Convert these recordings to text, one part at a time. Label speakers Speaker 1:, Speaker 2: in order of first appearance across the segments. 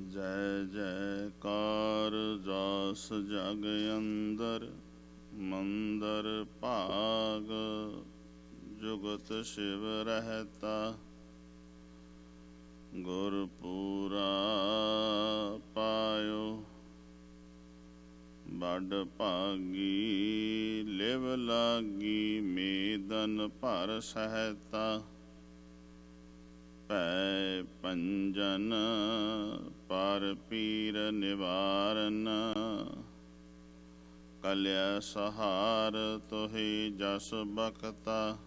Speaker 1: ਜੈ ਜੈਕਾਰ ਜਸ ਜਗ ਅੰਦਰ ਮੰਦਰ ਭਾਗ ਜੁਗਤ ਸ਼ਿਵ ਰਹਿਤਾ ਗੁਰਪੂਰਾ ਪਾਇਓ ਬੜ ਭਾਗੀ ਲਿਵ ਲਾਗੀ ਮੇਦਨ ਭਰ ਸਹਿਤਾ ਪੈ ਪੰਜਨ ਪਰ ਪੀਰ ਨਿਵਾਰਨ ਕਲਿਆ ਸਹਾਰ ਤੋਹਿ ਜਸ ਬਖਤਾ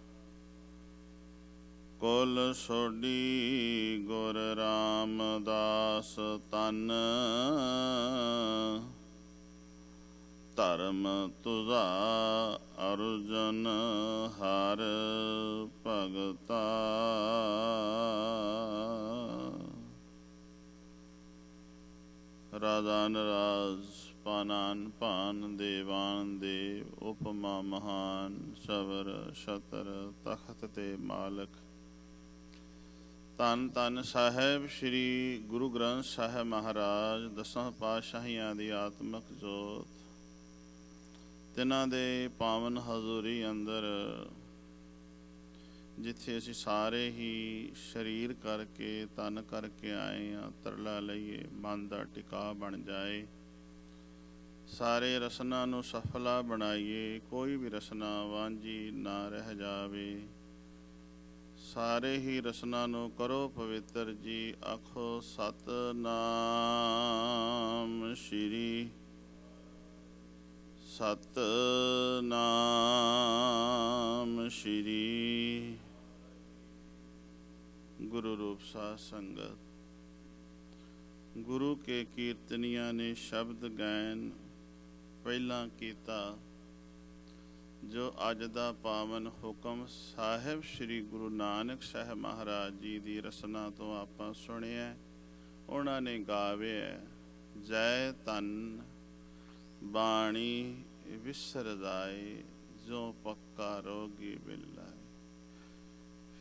Speaker 1: ਕੁਲ ਸੋਢੀ ਗੁਰ ਰਾਮਦਾਸ ਤਨ ਧਰਮ ਤੁਝਾ ਅਰਜਨ ਹਰ ਭਗਤਾ ਰਾਜਾਨ ਰਾਜ ਪਾਨਾਨ ਪਾਨ ਦੇਵਾਨ ਦੇਵ ਉਪਮਾ ਮਹਾਨ ਸਬਰ ਛਤਰ ਤਖਤ ਤੇ ਮਾਲਕ ਧੰਨ ਧੰਨ ਸਾਹਿਬ ਸ੍ਰੀ ਗੁਰੂ ਗ੍ਰੰਥ ਸਾਹਿਬ ਮਹਾਰਾਜ ਦਸਾਂ ਪਾਤਸ਼ਾਹੀਆਂ ਦੀ ਆਤਮਕ ਜੋਤ ਤਿਨਾਂ ਦੇ ਪਾਵਨ ਹਜ਼ੂਰੀ ਅੰਦਰ ਜਿੱਥੇ ਅਸੀਂ ਸਾਰੇ ਹੀ ਸਰੀਰ ਕਰਕੇ ਤਨ ਕਰਕੇ ਆਏ ਹਾਂ ਤਰਲਾ ਲਈਏ ਮਨ ਦਾ ਟਿਕਾ ਬਣ ਜਾਏ ਸਾਰੇ ਰਸਨਾ ਨੂੰ ਸਫਲਾ ਬਣਾਈਏ ਕੋਈ ਵੀ ਰਸਨਾ ਵਾਂਝੀ ਨਾ ਰਹਿ ਜਾਵੇ ਸਾਰੇ ਹੀ ਰਸਨਾ ਨੂੰ ਕਰੋ ਪਵਿੱਤਰ ਜੀ ਆਖੋ ਸਤਿਨਾਮ ਸ਼੍ਰੀ ਸਤਿਨਾਮ ਸ਼੍ਰੀ ਗੁਰੂ ਰੂਪ ਸਾਧ ਸੰਗਤ ਗੁਰੂ ਕੇ ਕੀਰਤਨੀਆਂ ਨੇ ਸ਼ਬਦ ਗਾਇਨ ਪਹਿਲਾਂ ਕੀਤਾ ਜੋ ਅੱਜ ਦਾ ਪਾਵਨ ਹੁਕਮ ਸਾਹਿਬ ਸ੍ਰੀ ਗੁਰੂ ਨਾਨਕ ਸਾਹਿਬ ਮਹਾਰਾਜ ਜੀ ਦੀ ਰਸਨਾ ਤੋਂ ਆਪਾਂ ਸੁਣਿਆ ਉਹਨਾਂ ਨੇ ਗਾਵਿਆ ਜੈ ਧੰਨ ਬਾਣੀ ਵਿਸਰ ਜਾਏ ਜੋ ਪੱਕਾ ਰੋਗੀ ਬਿਲਾਏ।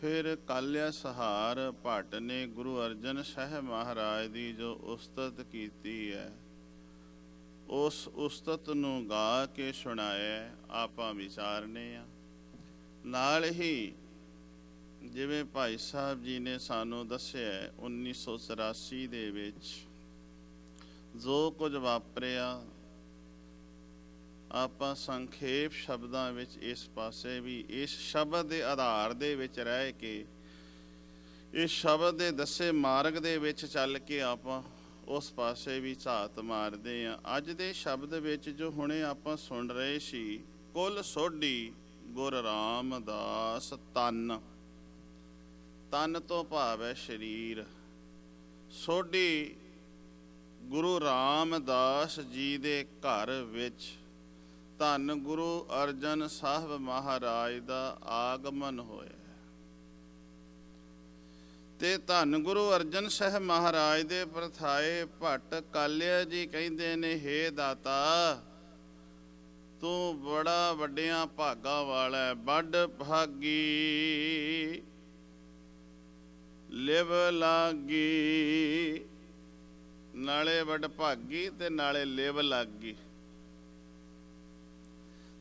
Speaker 1: ਫਿਰ ਕਾਲਿਆ ਸਹਾਰ ਭੱਟ ਨੇ ਗੁਰੂ ਅਰਜਨ ਸਾਹਿਬ ਮਹਾਰਾਜ ਦੀ ਜੋ ਉਸਤਤ ਕੀਤੀ ਹੈ ਉਸ ਉਸਤਤ ਨੂੰ ਗਾ ਕੇ ਸੁਣਾਇਆ ਆਪਾਂ ਵਿਚਾਰਨੇ ਆ। ਨਾਲ ਹੀ ਜਿਵੇਂ ਭਾਈ ਸਾਹਿਬ ਜੀ ਨੇ ਸਾਨੂੰ ਦੱਸਿਆ 1984 ਦੇ ਵਿੱਚ ਜੋ ਕੁਝ ਵਾਪਰਿਆ ਆਪਾਂ ਸੰਖੇਪ ਸ਼ਬਦਾਂ ਵਿੱਚ ਇਸ ਪਾਸੇ ਵੀ ਇਸ ਸ਼ਬਦ ਦੇ ਆਧਾਰ ਦੇ ਵਿੱਚ ਰਹਿ ਕੇ ਇਸ ਸ਼ਬਦ ਦੇ ਦੱਸੇ ਮਾਰਗ ਦੇ ਵਿੱਚ ਚੱਲ ਕੇ ਆਪਾਂ ਉਸ ਪਾਸੇ ਵੀ ਝਾਤ ਮਾਰਦੇ ਹਾਂ। ਅੱਜ ਦੇ ਸ਼ਬਦ ਵਿੱਚ ਜੋ ਹੁਣੇ ਆਪਾਂ ਸੁਣ ਰਹੇ ਸੀ ਕੁਲ ਸੋਢੀ ਗੁਰ ਰਾਮਦਾਸ ਤਨ ਤਨ ਤੋਂ ਭਾਵ ਹੈ ਸਰੀਰ ਸੋਢੀ ਗੁਰੂ ਰਾਮਦਾਸ ਜੀ ਦੇ ਘਰ ਵਿੱਚ ਧੰਨ ਗੁਰੂ ਅਰਜਨ ਸਾਹਿਬ ਮਹਾਰਾਜ ਦਾ ਆਗਮਨ ਹੋਇਆ ਤੇ ਧੰਨ ਗੁਰੂ ਅਰਜਨ ਸਾਹਿਬ ਮਹਾਰਾਜ ਦੇ ਪ੍ਰਥਾਏ ਭੱਟ ਕਾਲਿਆ ਜੀ ਕਹਿੰਦੇ ਨੇ ਹੇ ਦਾਤਾ ਤੂੰ ਬੜਾ ਵੱਡਿਆਂ ਭਾਗਾਂ ਵਾਲਾ ਵੱਡ ਭਾਗੀ ਲਿਵ ਲਾਗੀ ਨਾਲੇ ਵੱਡ ਭਾਗੀ ਤੇ ਨਾਲੇ ਲਿਵ ਲਾਗੀ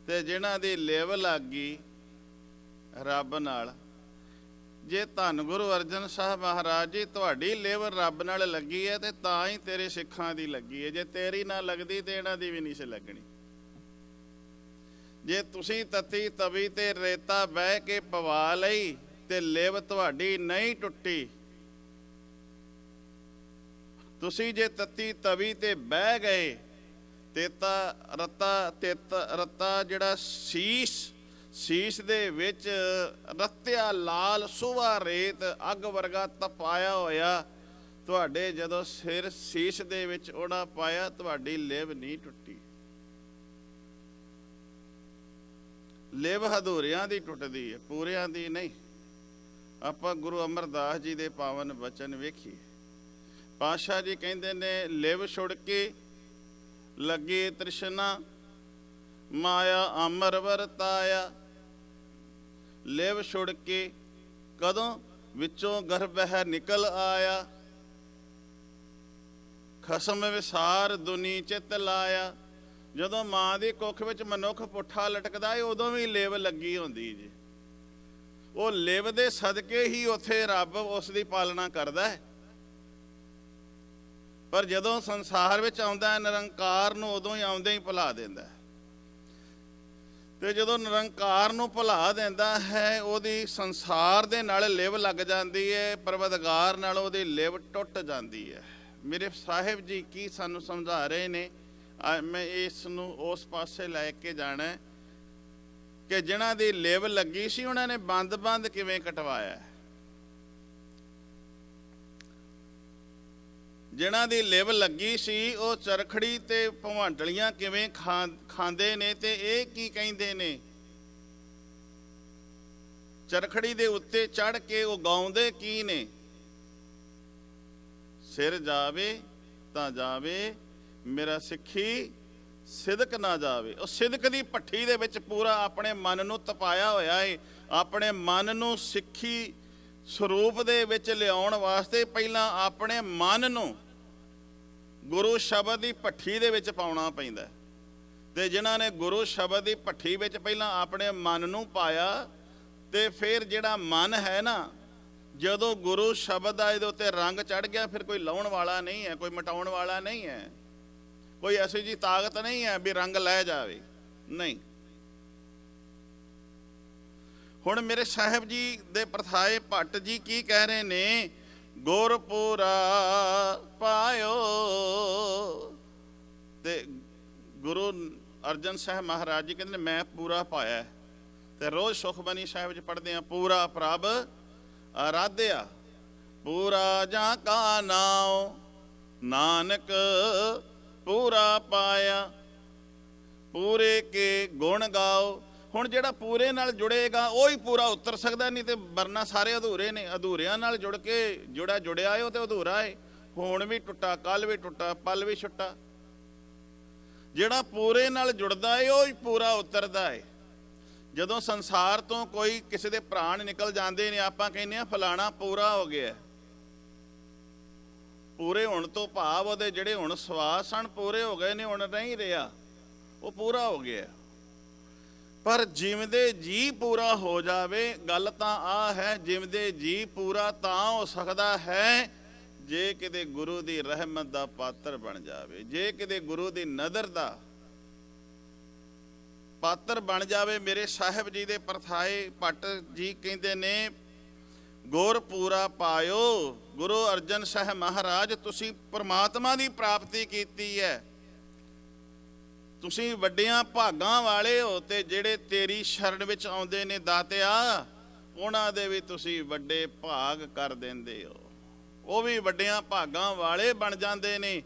Speaker 1: ਤੇ ਜਿਨ੍ਹਾਂ ਦੀ ਲਿਵ ਲੱਗੀ ਰੱਬ ਨਾਲ ਜੇ ਧੰਨ ਗੁਰੂ ਅਰਜਨ ਸਾਹਿਬ ਮਹਾਰਾਜ ਜੀ ਤੁਹਾਡੀ ਲਿਵ ਰੱਬ ਨਾਲ ਲੱਗੀ ਹੈ ਤੇ ਤਾਂ ਹੀ ਤੇਰੇ ਸਿੱਖਾਂ ਦੀ ਲੱਗੀ ਹੈ ਜੇ ਤੇਰੀ ਨਾ ਲੱਗਦੀ ਤੇ ਇਹਨਾਂ ਦੀ ਵੀ ਨਹੀਂ ਸੀ ਲੱਗਣੀ। ਜੇ ਤੁਸੀਂ ਤਤੀ ਤਵੀ ਤੇ ਰੇਤਾ ਬਹਿ ਕੇ ਪਵਾ ਲਈ ਤੇ ਲਿਵ ਤੁਹਾਡੀ ਨਹੀਂ ਟੁੱਟੀ ਤੁਸੀਂ ਜੇ ਤਤੀ ਤਵੀ ਤੇ ਬਹਿ ਗਏ ਰੱਤਾ ਜਿਹੜਾ ਸੀਸ ਦੇ ਵਿੱਚ ਰੱਤਿਆ ਲਾਲ ਸੁਹਾ ਰੇਤ ਅੱਗ ਵਰਗਾ ਤਪਾਇਆ ਹੋਇਆ ਤੁਹਾਡੇ ਜਦੋਂ ਸਿਰ ਸੀਸ ਦੇ ਵਿੱਚ ਉਹਦਾ ਪਾਇਆ ਤੁਹਾਡੀ ਲਿਵ ਨਹੀਂ ਟੁੱਟੀ। ਲਿਵ ਹਦੂਰਿਆਂ ਦੀ ਟੁੱਟਦੀ ਹੈ ਪੂਰਿਆਂ ਦੀ ਨਹੀਂ। ਆਪਾਂ ਗੁਰੂ ਅਮਰਦਾਸ ਜੀ ਦੇ ਪਾਵਨ ਬਚਨ ਵੇਖੀਏ ਪਾਤਸ਼ਾਹ ਜੀ ਕਹਿੰਦੇ ਨੇ ਲਿਵ ਛੁੜ ਕੇ ਲੱਗੇ ਤ੍ਰਿਸ਼ਨਾ ਮਾਇਆ ਅਮਰ ਵਰਤਾਇਆ ਲਿਵ ਛੁੜ ਕੇ ਕਦੋਂ ਵਿੱਚੋਂ ਗਰਭ ਹੈ ਨਿਕਲ ਆਇਆ ਖਸਮ ਵਿਸਾਰ ਦੁਨੀ ਚਿੱਤ ਲਾਇਆ। ਜਦੋਂ ਮਾਂ ਦੀ ਕੁੱਖ ਵਿੱਚ ਮਨੁੱਖ ਪੁੱਠਾ ਲਟਕਦਾ ਹੈ ਉਦੋਂ ਵੀ ਲਿਵ ਲੱਗੀ ਹੁੰਦੀ ਜੀ। ਉਹ ਲਿਵ ਦੇ ਸਦਕੇ ਹੀ ਉੱਥੇ ਰੱਬ ਉਸ ਦੀ ਪਾਲਣਾ ਕਰਦਾ ਹੈ। ਪਰ ਜਦੋਂ ਸੰਸਾਰ ਵਿੱਚ ਆਉਂਦਾ ਹੈ ਨਿਰੰਕਾਰ ਨੂੰ ਉਦੋਂ ਹੀ ਆਉਂਦੇ ਹੀ ਭੁਲਾ ਦਿੰਦਾ ਹੈ। ਤੇ ਜਦੋਂ ਨਿਰੰਕਾਰ ਨੂੰ ਭੁਲਾ ਦਿੰਦਾ ਹੈ ਉਹਦੀ ਸੰਸਾਰ ਦੇ ਨਾਲ ਲਿਵ ਲੱਗ ਜਾਂਦੀ ਹੈ, ਪਰਵਤਗਾਰ ਨਾਲ ਉਹਦੀ ਲਿਵ ਟੁੱਟ ਜਾਂਦੀ ਹੈ। ਮੇਰੇ ਸਾਹਿਬ ਜੀ ਕੀ ਸਾਨੂੰ ਸਮਝਾ ਰਹੇ ਨੇ, ਮੈਂ ਇਸ ਨੂੰ ਉਸ ਪਾਸੇ ਲੈ ਕੇ ਜਾਣਾ ਕਿ ਜਿਨ੍ਹਾਂ ਦੀ ਲਿਵ ਲੱਗੀ ਸੀ ਉਹਨਾਂ ਨੇ ਬੰਦ ਕਿਵੇਂ ਕਟਵਾਇਆ। ਜਿਨ੍ਹਾਂ ਦੀ ਲਿਵ ਲੱਗੀ ਸੀ ਉਹ ਚਰਖੜੀ ਤੇ ਭਵਾਂਡਲੀਆਂ ਕਿਵੇਂ ਖਾਂਦੇ ਨੇ, ਤੇ ਇਹ ਕੀ ਕਹਿੰਦੇ ਨੇ, ਚਰਖੜੀ ਦੇ ਉੱਤੇ ਚੜ ਕੇ ਉਹ ਗਾਉਂਦੇ ਕੀ ਨੇ, ਸਿਰ ਜਾਵੇ ਤਾਂ ਜਾਵੇ ਮੇਰਾ ਸਿੱਖੀ ਸਿਦਕ ਨਾ ਜਾਵੇ। ਉਹ ਸਿਦਕ ਦੀ ਭੱਠੀ ਦੇ ਵਿੱਚ ਪੂਰਾ ਆਪਣੇ ਮਨ ਨੂੰ ਤਪਾਇਆ ਹੋਇਆ ਹੈ। ਆਪਣੇ ਮਨ ਨੂੰ ਸਿੱਖੀ ਸਰੂਪ ਦੇ ਵਿੱਚ ਲਿਆਉਣ ਵਾਸਤੇ ਪਹਿਲਾਂ ਆਪਣੇ ਮਨ ਨੂੰ ਗੁਰੂ ਸ਼ਬਦ ਦੀ ਭੱਠੀ ਦੇ ਵਿੱਚ ਪਾਉਣਾ ਪੈਂਦਾ। ਤੇ ਜਿਨ੍ਹਾਂ ਨੇ ਗੁਰੂ ਸ਼ਬਦ ਦੀ ਭੱਠੀ ਵਿੱਚ ਪਹਿਲਾਂ ਆਪਣੇ ਮਨ ਨੂੰ ਪਾਇਆ, ਤੇ ਫਿਰ ਜਿਹੜਾ ਮਨ ਹੈ ਨਾ, ਜਦੋਂ ਗੁਰੂ ਸ਼ਬਦ ਦਾ ਇਹਦੇ ਉੱਤੇ ਰੰਗ ਚੜ ਗਿਆ ਫਿਰ ਕੋਈ ਲਾਉਣ ਵਾਲਾ ਨਹੀਂ ਹੈ, ਕੋਈ ਮਿਟਾਉਣ ਵਾਲਾ ਨਹੀਂ ਹੈ, ਕੋਈ ਐਸੀ ਜੀ ਤਾਕਤ ਨਹੀਂ ਹੈ ਵੀ ਰੰਗ ਲੈ ਜਾਵੇ, ਨਹੀਂ। ਹੁਣ ਮੇਰੇ ਸਾਹਿਬ ਜੀ ਦੇ ਪ੍ਰਥਾਏ ਭੱਟ ਜੀ ਕੀ ਕਹਿ ਰਹੇ ਨੇ, ਗੁਰਪੂਰਾ ਪਾਇਓ। ਤੇ ਗੁਰੂ ਅਰਜਨ ਸਾਹਿਬ ਮਹਾਰਾਜ ਜੀ ਕਹਿੰਦੇ ਨੇ ਮੈਂ ਪੂਰਾ ਪਾਇਆ। ਤੇ ਰੋਜ਼ ਸੁਖਬਾਣੀ ਸਾਹਿਬ 'ਚ ਪੜ੍ਹਦੇ ਹਾਂ, ਪੂਰਾ ਪ੍ਰਭ ਆਰਾਧਿਆ, ਪੂਰਾ ਜਾਂ ਕਾ ਨਾਉ ਨਾਨਕ ਪੂਰਾ ਪਾਇਆ, ਪੂਰੇ ਕੇ ਗੁਣ ਗਾਓ। ਹੁਣ ਜਿਹੜਾ ਪੂਰੇ ਨਾਲ ਜੁੜੇਗਾ ਉਹ ਹੀ ਪੂਰਾ ਉਤਰ ਸਕਦਾ, ਨਹੀਂ ਤੇ ਵਰਨਾ ਸਾਰੇ ਅਧੂਰੇ ਨੇ। ਅਧੂਰਿਆਂ ਨਾਲ ਜੁੜ ਕੇ ਜਿਹੜਾ ਜੁੜਿਆ ਹੈ ਉਹ ਤੇ ਅਧੂਰਾ ਹੈ। ਹੁਣ ਵੀ ਟੁੱਟਾ, ਕੱਲ ਵੀ ਟੁੱਟਾ, ਪਲ ਵੀ ਛੁੱਟਾ। ਜਿਹੜਾ ਪੂਰੇ ਨਾਲ ਜੁੜਦਾ ਹੈ ਉਹ ਹੀ ਪੂਰਾ ਉਤਰਦਾ ਹੈ। ਜਦੋਂ ਸੰਸਾਰ ਤੋਂ ਕੋਈ ਕਿਸੇ ਦੇ ਪ੍ਰਾਣ ਨਿਕਲ ਜਾਂਦੇ ਨੇ ਆਪਾਂ ਕਹਿੰਦੇ ਆ ਫਲਾਣਾ ਪੂਰਾ ਹੋ ਗਿਆ। ਪੂਰੇ ਹੋਣ ਤੋਂ ਭਾਵ ਉਹਦੇ ਜਿਹੜੇ ਹੁਣ ਸਵਾਸ ਸਨ ਪੂਰੇ ਹੋ ਗਏ ਨੇ, ਹੁਣ ਨਹੀਂ ਰਿਹਾ, ਉਹ ਪੂਰਾ ਹੋ ਗਿਆ। ਪਰ ਜਿਉਂਦੇ ਜੀ ਪੂਰਾ ਹੋ ਜਾਵੇ, ਗੱਲ ਤਾਂ ਆ ਹੈ ਜਿਉਂਦੇ ਜੀ ਪੂਰਾ ਤਾਂ ਹੋ ਸਕਦਾ ਹੈ ਜੇ ਕਿਤੇ ਗੁਰੂ ਦੀ ਰਹਿਮਤ ਦਾ ਪਾਤਰ ਬਣ ਜਾਵੇ, ਜੇ ਕਿਤੇ ਗੁਰੂ ਦੀ ਨਜ਼ਰ ਦਾ ਪਾਤਰ ਬਣ ਜਾਵੇ। ਮੇਰੇ ਸਾਹਿਬ ਜੀ ਦੇ ਪ੍ਰਥਾਏ ਭੱਟ ਜੀ ਕਹਿੰਦੇ ਨੇ ਗੁਰ ਪੂਰਾ ਪਾਇਓ। ਗੁਰੂ ਅਰਜਨ ਸਾਹਿਬ ਮਹਾਰਾਜ ਤੁਸੀਂ ਪਰਮਾਤਮਾ ਦੀ ਪ੍ਰਾਪਤੀ ਕੀਤੀ ਹੈ, ਤੁਸੀਂ ਵੱਡਿਆਂ ਭਾਗਾਂ ਵਾਲੇ ਹੋ। ਤੇ ਜਿਹੜੇ ਤੇਰੀ ਸ਼ਰਨ ਵਿੱਚ ਆਉਂਦੇ ਨੇ ਦਾਤਿਆ, ਉਹਨਾਂ ਦੇ ਵੀ ਤੁਸੀਂ ਵੱਡੇ ਭਾਗ ਕਰ ਦਿੰਦੇ ਹੋ, ਉਹ ਵੀ ਵੱਡਿਆਂ ਭਾਗਾਂ ਵਾਲੇ ਬਣ ਜਾਂਦੇ ਨੇ।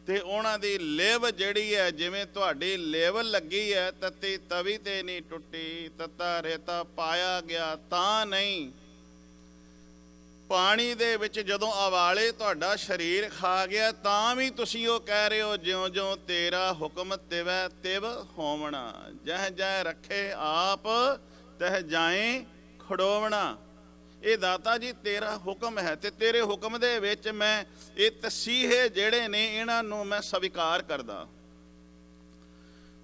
Speaker 1: ਤੇ ਉਹਨਾਂ ਦੀ ਲਿਵ ਜਿਹੜੀ ਹੈ, ਜਿਵੇਂ ਤੁਹਾਡੀ ਲਿਵ ਲੱਗੀ ਹੈ, ਤਤੀ ਤਵੀ ਤੇ ਨਹੀਂ ਟੁੱਟੀ, ਤਤਾ ਰੇਤਾ ਪਾਇਆ ਗਿਆ ਤਾਂ ਨਹੀਂ। ਪਾਣੀ ਦੇ ਵਿੱਚ ਜਦੋਂ ਅਵਾਲੇ ਤੁਹਾਡਾ ਸਰੀਰ ਖਾ ਗਿਆ ਤਾਂ ਵੀ ਤੁਸੀਂ ਉਹ ਕਹਿ ਰਹੇ ਹੋ, ਜਿਉਂ ਜਿਉਂ ਤੇਰਾ ਹੁਕਮ ਤਿਵੈ ਤਿਵ ਹੋਵਣਾ, ਜਹ ਜਹ ਰੱਖੇ ਆਪ ਤਹ ਜਾਏ ਖੜੋਵਣਾ। ਇਹ ਦਾਤਾ ਜੀ ਤੇਰਾ ਹੁਕਮ ਹੈ, ਤੇ ਤੇਰੇ ਹੁਕਮ ਦੇ ਵਿੱਚ ਮੈਂ ਇਹ ਤਸੀਹੇ ਜਿਹੜੇ ਨੇ ਇਹਨਾਂ ਨੂੰ ਮੈਂ ਸਵੀਕਾਰ ਕਰਦਾ।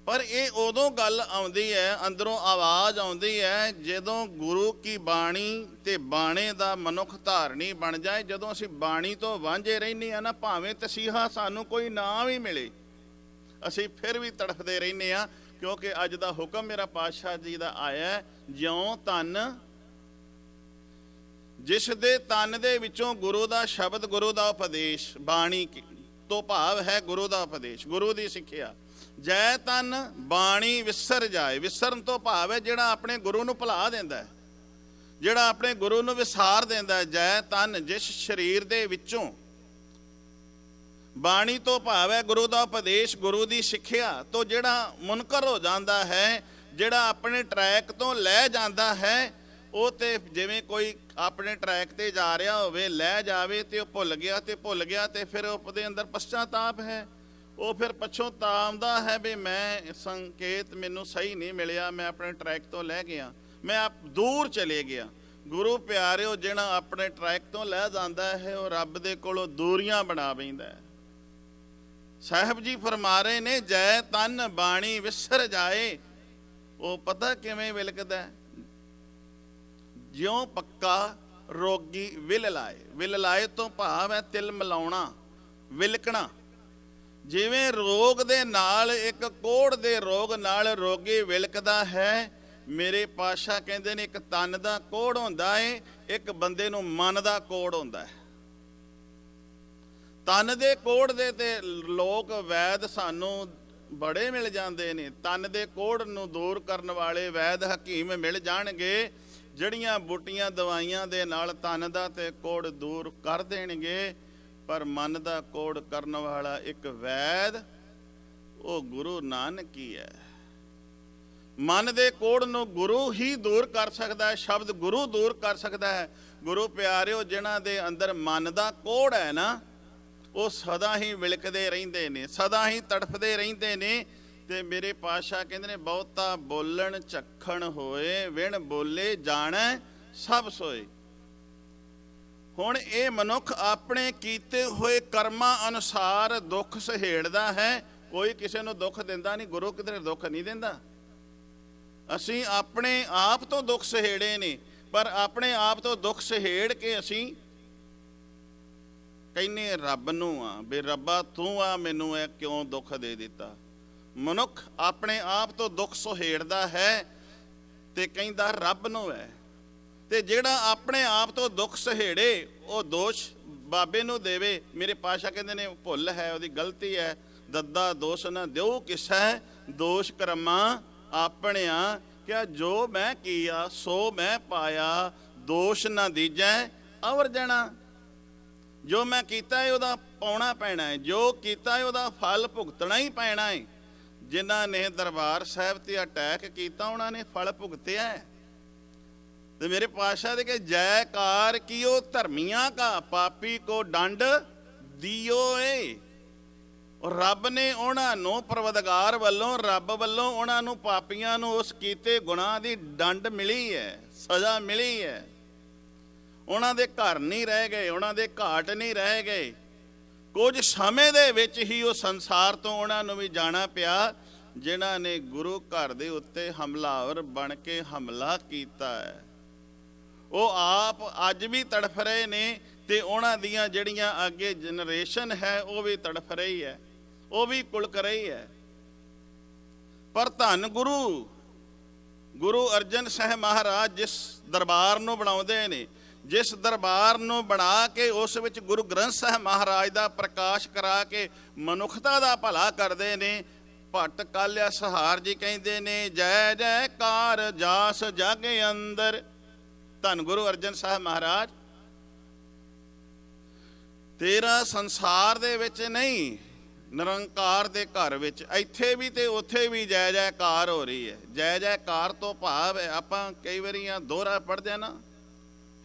Speaker 1: ਪਰ ਇਹ ਉਦੋਂ ਗੱਲ ਆਉਂਦੀ ਹੈ, ਅੰਦਰੋਂ ਆਵਾਜ਼ ਆਉਂਦੀ ਹੈ, ਜਦੋਂ ਗੁਰੂ ਕੀ ਬਾਣੀ ਤੇ ਬਾਣੇ ਦਾ ਮਨੁੱਖ ਧਾਰਨੀ ਬਣ ਜਾਏ। ਜਦੋਂ ਅਸੀਂ ਬਾਣੀ ਤੋਂ ਵਾਂਝੇ ਰਹਿੰਦੇ ਹਾਂ ਨਾ, ਭਾਵੇਂ ਤਸੀਹਾ ਸਾਨੂੰ ਕੋਈ ਨਾ ਵੀ ਮਿਲੇ, ਅਸੀਂ ਫਿਰ ਵੀ ਤੜਫਦੇ ਰਹਿੰਦੇ ਹਾਂ, ਕਿਉਂਕਿ ਅੱਜ ਦਾ ਹੁਕਮ ਮੇਰਾ ਪਾਤਸ਼ਾਹ ਜੀ ਦਾ ਆਇਆ, ਜਿਉਂ ਧਨ ਜਿਸ ਦੇ ਤਨ ਦੇ ਵਿੱਚੋਂ ਗੁਰੂ ਦਾ ਸ਼ਬਦ, ਗੁਰੂ ਦਾ ਉਪਦੇਸ਼, ਬਾਣੀ ਤੋਂ ਭਾਵ ਹੈ ਗੁਰੂ ਦਾ ਉਪਦੇਸ਼, ਗੁਰੂ ਦੀ ਸਿੱਖਿਆ। ਜੈ ਤਨ ਬਾਣੀ ਵਿਸਰ ਜਾਏ, ਵਿਸਰਨ ਤੋਂ ਭਾਵ ਹੈ ਜਿਹੜਾ ਆਪਣੇ ਗੁਰੂ ਨੂੰ ਭੁਲਾ ਦਿੰਦਾ, ਜਿਹੜਾ ਆਪਣੇ ਗੁਰੂ ਨੂੰ ਵਿਸਾਰ ਦਿੰਦਾ। ਜੈ ਤਨ ਜਿਸ ਸਰੀਰ ਦੇ ਵਿੱਚੋਂ, ਬਾਣੀ ਤੋਂ ਭਾਵ ਹੈ ਗੁਰੂ ਦਾ ਉਪਦੇਸ਼, ਗੁਰੂ ਦੀ ਸਿੱਖਿਆ ਤੋਂ ਜਿਹੜਾ ਮੁਨਕਰ ਹੋ ਜਾਂਦਾ ਹੈ, ਜਿਹੜਾ ਆਪਣੇ ਟਰੈਕ ਤੋਂ ਲੈ ਜਾਂਦਾ ਹੈ। ਉਹ ਤੇ ਜਿਵੇਂ ਕੋਈ ਆਪਣੇ ਟਰੈਕ ਤੇ ਜਾ ਰਿਹਾ ਹੋਵੇ, ਲੈ ਜਾਵੇ ਤੇ ਉਹ ਭੁੱਲ ਗਿਆ ਤੇ ਫਿਰ ਉਹਦੇ ਅੰਦਰ ਪਛਤਾਪ ਹੈ। ਉਹ ਫਿਰ ਪਛਤਾਉਂਦਾ ਹੈ ਵੀ ਮੈਂ ਸੰਕੇਤ ਮੈਨੂੰ ਸਹੀ ਨਹੀਂ ਮਿਲਿਆ, ਮੈਂ ਆਪਣੇ ਟਰੈਕ ਤੋਂ ਲੈ ਗਿਆ, ਮੈਂ ਦੂਰ ਚਲੇ ਗਿਆ। ਗੁਰੂ ਪਿਆਰਿਓ, ਜਿਹੜਾ ਆਪਣੇ ਟਰੈਕ ਤੋਂ ਲੈ ਜਾਂਦਾ ਹੈ ਉਹ ਰੱਬ ਦੇ ਕੋਲੋਂ ਦੂਰੀਆਂ ਬਣਾ ਬੈਂਦਾ ਹੈ। ਸਾਹਿਬ ਜੀ ਫਰਮਾ ਰਹੇ ਨੇ, ਜੈ ਤਨ ਬਾਣੀ ਵਿਸਰ ਜਾਏ। ਉਹ ਪਤਾ ਕਿਵੇਂ ਵਿਲਕਦਾ? ਜਿਉਂ ਪੱਕਾ ਰੋਗੀ ਵਿਲ ਲਾਏ। ਵਿਲ ਲਾਏ ਤੋਂ ਭਾਵ ਹੈ ਤਿਲ ਮਿਲਾਉਣਾ, ਵਿਲਕਣਾ। ਜਿਵੇਂ ਰੋਗ ਦੇ ਨਾਲ, ਇੱਕ ਕੋਹੜ ਦੇ ਰੋਗ ਨਾਲ ਰੋਗੀ ਵਿਲਕਦਾ ਹੈ, ਮੇਰੇ ਪਾਤਸ਼ਾਹ ਕਹਿੰਦੇ ਨੇ ਇੱਕ ਤਨ ਦਾ ਕੋਹੜ ਹੁੰਦਾ ਹੈ, ਇੱਕ ਬੰਦੇ ਨੂੰ ਮਨ ਦਾ ਕੋਹੜ ਹੁੰਦਾ ਹੈ। ਤਨ ਦੇ ਕੋਹੜ ਦੇ ਤੇ ਲੋਕ ਵੈਦ ਸਾਨੂੰ ਬੜੇ ਮਿਲ ਜਾਂਦੇ ਨੇ। ਤਨ ਦੇ ਕੋਹੜ ਨੂੰ ਦੂਰ ਕਰਨ ਵਾਲੇ ਵੈਦ ਹਕੀਮ ਮਿਲ ਜਾਣਗੇ, ਜਿਹੜੀਆਂ ਬੂਟੀਆਂ ਦਵਾਈਆਂ ਦੇ ਨਾਲ ਤਨ ਦਾ ਤੇ ਕੋਹੜ ਦੂਰ ਕਰ ਦੇਣਗੇ। ਪਰ ਮਨ ਦਾ ਕੋਹੜ ਕਰਨ ਵਾਲਾ ਇੱਕ ਵੈਦ, ਉਹ ਗੁਰੂ ਨਾਨਕ ਹੀ ਹੈ। ਮਨ ਦੇ ਕੋਹੜ ਨੂੰ ਗੁਰੂ ਹੀ ਦੂਰ ਕਰ ਸਕਦਾ ਹੈ, ਸ਼ਬਦ ਗੁਰੂ ਦੂਰ ਕਰ ਸਕਦਾ ਹੈ। ਗੁਰੂ ਪਿਆਰਿਓ, ਜਿਨ੍ਹਾਂ ਦੇ ਅੰਦਰ ਮਨ ਦਾ ਕੋਹੜ ਹੈ ਨਾ, ਉਹ ਸਦਾ ਹੀ ਵਿਲਕਦੇ ਰਹਿੰਦੇ ਨੇ, ਸਦਾ ਹੀ ਤੜਫਦੇ ਰਹਿੰਦੇ ਨੇ। ਤੇ ਮੇਰੇ ਪਾਤਸ਼ਾਹ ਕਹਿੰਦੇ ਨੇ, ਬਹੁਤਾ ਬੋਲਣ ਝੱਖਣ ਹੋਏ, ਵਿਣ ਬੋਲੇ ਜਾਣੈ ਸਭ ਸੋਏ। ਹੁਣ ਇਹ ਮਨੁੱਖ ਆਪਣੇ ਕੀਤੇ ਹੋਏ ਕਰਮਾਂ ਅਨੁਸਾਰ ਦੁੱਖ ਸਹੇੜਦਾ ਹੈ। ਕੋਈ ਕਿਸੇ ਨੂੰ ਦੁੱਖ ਦਿੰਦਾ ਨਹੀਂ, ਗੁਰੂ ਕਿਧਰੇ ਦੁੱਖ ਨਹੀਂ ਦਿੰਦਾ। ਅਸੀਂ ਆਪਣੇ ਆਪ ਤੋਂ ਦੁੱਖ ਸਹੇੜੇ ਨੇ, ਪਰ ਆਪਣੇ ਆਪ ਤੋਂ ਦੁੱਖ ਸਹੇੜ ਕੇ ਅਸੀਂ ਕਹਿੰਦੇ ਰੱਬ ਨੂੰ ਆ, ਵੀ ਰੱਬਾ ਤੂੰ ਆ, ਮੈਨੂੰ ਇਹ ਕਿਉਂ ਦੁੱਖ ਦੇ ਦਿੱਤਾ। ਮਨੁੱਖ ਆਪਣੇ ਆਪ ਤੋਂ ਦੁੱਖ ਸਹੇੜਦਾ ਹੈ ਤੇ ਕਹਿੰਦਾ ਰੱਬ ਨੂੰ ਹੈ। ਤੇ ਜਿਹੜਾ ਆਪਣੇ ਆਪ ਤੋਂ ਦੁੱਖ ਸਹੇੜੇ, ਉਹ ਦੋਸ਼ ਬਾਬੇ ਨੂੰ ਦੇਵੇ। ਮੇਰੇ ਪਾਤਸ਼ਾਹ ਕਹਿੰਦੇ ਨੇ, ਭੁੱਲ ਹੈ, ਉਹਦੀ ਗਲਤੀ ਹੈ। ਦੱਦਾ ਦੋਸ਼ ਨਾ ਦਿਓ ਕਿਸੈ, ਦੋਸ਼ ਕਰਮਾਂ ਆਪਣਿਆਂ। ਕਿਆ ਜੋ ਮੈਂ ਕੀਆ ਸੋ ਮੈਂ ਪਾਇਆ, ਦੋਸ਼ ਨਾ ਦੀਜੈ ਅਵਰ ਜਾਣਾ। ਜੋ ਮੈਂ ਕੀਤਾ ਹੈ ਉਹਦਾ ਪਾਉਣਾ ਪੈਣਾ ਹੈ, ਜੋ ਕੀਤਾ ਹੈ ਉਹਦਾ ਫਲ ਭੁਗਤਣਾ ਹੀ ਪੈਣਾ ਹੈ। ਜਿਨ੍ਹਾਂ ਨੇ ਦਰਬਾਰ ਸਾਹਿਬ ਤੇ ਅਟੈਕ ਕੀਤਾ, ਉਹਨਾਂ ਨੇ ਫਲ ਭੁਗਤਿਆ ਹੈ। ਤੇ ਮੇਰੇ ਪਾਤਸ਼ਾਹ ਦੇ ਕਿ ਜੈਕਾਰ ਕੀਓ ਧਰਮੀਆਂ ਕਾ, ਪਾਪੀ ਕੋ ਡੰਡ ਦਿਓ ਏ। ਰੱਬ ਨੇ ਉਹਨਾਂ ਨੂੰ, ਪਰਵਦਗਾਰ ਵੱਲੋਂ, ਰੱਬ ਵੱਲੋਂ ਉਹਨਾਂ ਨੂੰ, ਪਾਪੀਆਂ ਨੂੰ ਉਸ ਕੀਤੇ ਗੁਨਾਹ ਦੀ ਡੰਡ ਮਿਲੀ ਹੈ, ਸਜ਼ਾ ਮਿਲੀ ਹੈ। ਉਹਨਾਂ ਦੇ ਘਰ ਨਹੀਂ ਰਹਿ ਗਏ, ਉਹਨਾਂ ਦੇ ਘਾਟ ਨਹੀਂ ਰਹਿ ਗਏ। ਕੁਝ ਸਮੇਂ ਦੇ ਵਿੱਚ ਹੀ ਉਹ ਸੰਸਾਰ ਤੋਂ ਉਹਨਾਂ ਨੂੰ ਵੀ ਜਾਣਾ ਪਿਆ, ਜਿਨ੍ਹਾਂ ਨੇ ਗੁਰੂ ਘਰ ਦੇ ਉੱਤੇ ਹਮਲਾਵਰ ਬਣ ਕੇ ਹਮਲਾ ਕੀਤਾ ਹੈ। ਉਹ ਆਪ ਅੱਜ ਵੀ ਤੜਫ ਰਹੇ ਨੇ, ਤੇ ਉਹਨਾਂ ਦੀਆਂ ਜਿਹੜੀਆਂ ਅੱਗੇ ਜਨਰੇਸ਼ਨ ਹੈ, ਉਹ ਵੀ ਤੜਫ ਰਹੀ ਹੈ, ਉਹ ਵੀ ਕੁਲਕ ਰਹੀ ਹੈ। ਪਰ ਧੰਨ ਗੁਰੂ ਅਰਜਨ ਸਾਹਿਬ ਮਹਾਰਾਜ ਜਿਸ ਦਰਬਾਰ ਨੂੰ ਬਣਾਉਂਦੇ ਨੇ, ਜਿਸ ਦਰਬਾਰ ਨੂੰ ਬਣਾ ਕੇ ਉਸ ਵਿੱਚ ਗੁਰੂ ਗ੍ਰੰਥ ਸਾਹਿਬ ਮਹਾਰਾਜ ਦਾ ਪ੍ਰਕਾਸ਼ ਕਰਾ ਕੇ ਮਨੁੱਖਤਾ ਦਾ ਭਲਾ ਕਰਦੇ ਨੇ। ਭੱਟ ਕਾਲਿਆ ਸਹਾਰ ਜੀ ਕਹਿੰਦੇ ਨੇ, ਜੈ ਜੈਕਾਰ ਜਾਸ ਜਗ ਅੰਦਰ। ਧੰਨ ਗੁਰੂ ਅਰਜਨ ਸਾਹਿਬ ਮਹਾਰਾਜ, ਤੇਰਾ ਸੰਸਾਰ ਦੇ ਵਿੱਚ ਨਹੀਂ, ਨਿਰੰਕਾਰ ਦੇ ਘਰ ਵਿੱਚ, ਇੱਥੇ ਵੀ ਤੇ ਉੱਥੇ ਵੀ ਜੈ ਜੈਕਾਰ ਹੋ ਰਹੀ ਹੈ। ਜੈ ਜੈਕਾਰ ਤੋਂ ਭਾਵ ਹੈ, ਆਪਾਂ ਕਈ ਵਾਰੀਆਂ ਦੋਹਰਾ ਪੜ੍ਹਦੇ ਨਾ,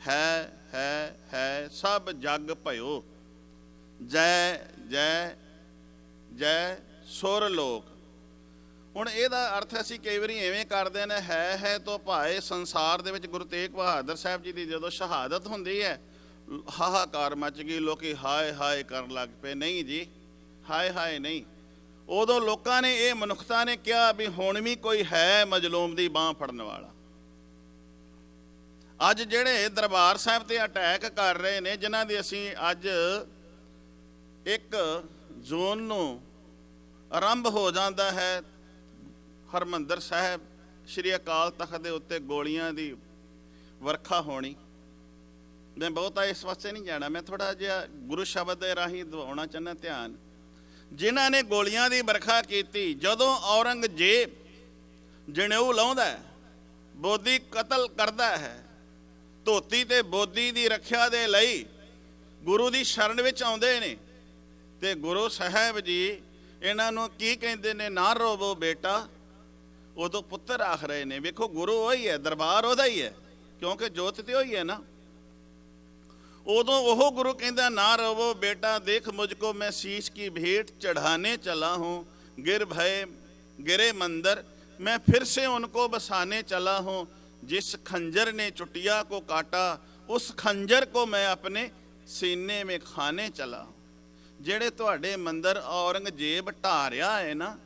Speaker 1: ਹੈ ਸਭ ਜਗ ਭਇਓ, ਜੈ ਜੈ ਜੈ ਸੁਰ ਲੋਕ। ਹੁਣ ਇਹਦਾ ਅਰਥ ਅਸੀਂ ਕਈ ਵਾਰੀ ਐਵੇਂ ਕਰਦੇ ਨੇ, ਹੈ ਤੋਂ ਭਾਏ ਸੰਸਾਰ ਦੇ ਵਿੱਚ ਗੁਰੂ ਤੇਗ ਬਹਾਦਰ ਸਾਹਿਬ ਜੀ ਦੀ ਜਦੋਂ ਸ਼ਹਾਦਤ ਹੁੰਦੀ ਹੈ, ਹਾਹਾਕਾਰ ਮਚ ਗਈ, ਲੋਕੀ ਹਾਏ ਹਾਏ ਕਰਨ ਲੱਗ ਪਏ। ਨਹੀਂ ਜੀ, ਹਾਏ ਹਾਏ ਨਹੀਂ। ਉਦੋਂ ਲੋਕਾਂ ਨੇ, ਇਹ ਮਨੁੱਖਤਾ ਨੇ ਕਿਹਾ ਵੀ ਹੁਣ ਵੀ ਕੋਈ ਹੈ ਮਜਲੂਮ ਦੀ ਬਾਂਹ ਫੜਨ ਵਾਲਾ। ਅੱਜ ਜਿਹੜੇ ਦਰਬਾਰ ਸਾਹਿਬ ਤੇ ਅਟੈਕ ਕਰ ਰਹੇ ਨੇ, ਜਿਨ੍ਹਾਂ ਦੀ ਅਸੀਂ ਅੱਜ 1 ਜੂਨ ਨੂੰ ਆਰੰਭ ਹੋ ਜਾਂਦਾ ਹੈ ਹਰਿਮੰਦਰ ਸਾਹਿਬ ਸ਼੍ਰੀ ਅਕਾਲ ਤਖਤ ਦੇ ਉੱਤੇ ਗੋਲੀਆਂ ਦੀ ਵਰਖਾ ਹੋਣੀ। ਮੈਂ ਬਹੁਤਾ ਇਸ ਵਾਸਤੇ ਨਹੀਂ ਜਾਣਾ, ਮੈਂ ਥੋੜ੍ਹਾ ਜਿਹਾ ਗੁਰੂ ਸ਼ਬਦ ਦੇ ਰਾਹੀਂ ਦਿਵਾਉਣਾ ਚਾਹੁੰਦਾ ਧਿਆਨ। ਜਿਨ੍ਹਾਂ ਨੇ ਗੋਲੀਆਂ ਦੀ ਵਰਖਾ ਕੀਤੀ, ਜਦੋਂ ਔਰੰਗਜ਼ੇਬ ਜਨੇਊ ਲਾਉਂਦਾ ਹੈ, ਬੋਧੀ ਕਤਲ ਕਰਦਾ ਹੈ, ਧੋਤੀ ਤੇ ਬੋਧੀ ਦੀ ਰੱਖਿਆ ਦੇ ਲਈ ਗੁਰੂ ਦੀ ਸ਼ਰਨ ਵਿੱਚ ਆਉਂਦੇ ਨੇ। ਤੇ ਗੁਰੂ ਸਾਹਿਬ ਜੀ ਇਹਨਾਂ ਨੂੰ ਕੀ ਕਹਿੰਦੇ ਨੇ, ਨਾ ਰੋਵੋ ਬੇਟਾ। ਉਦੋਂ ਪੁੱਤਰ ਆਖ ਰਹੇ ਨੇ। ਵੇਖੋ, ਗੁਰੂ ਉਹੀ ਹੈ, ਦਰਬਾਰ ਉਹਦਾ ਹੀ ਹੈ, ਕਿਉਂਕਿ ਜੋਤ ਤੇ ਉਹੀ ਹੈ ਨਾ। ਉਦੋਂ ਉਹ ਗੁਰੂ ਕਹਿੰਦਾ, ਨਾ ਰੋਵੋ बेटा, देख मुझको मैं शीश की भेंट चढ़ाने चला हूँ, गिर भय गिरे मंदिर, मैं फिर से उनको बसाने चला हूँ, जिस खंजर ने चुटिया को काटा उस खंजर को मैं अपने सीने में खाने चला हूँ। ਜਿਹੜੇ ਤੁਹਾਡੇ ਮੰਦਰ ਔਰੰਗਜ਼ੇਬ ਢਾਹ ਰਿਹਾ ਹੈ ਨਾ,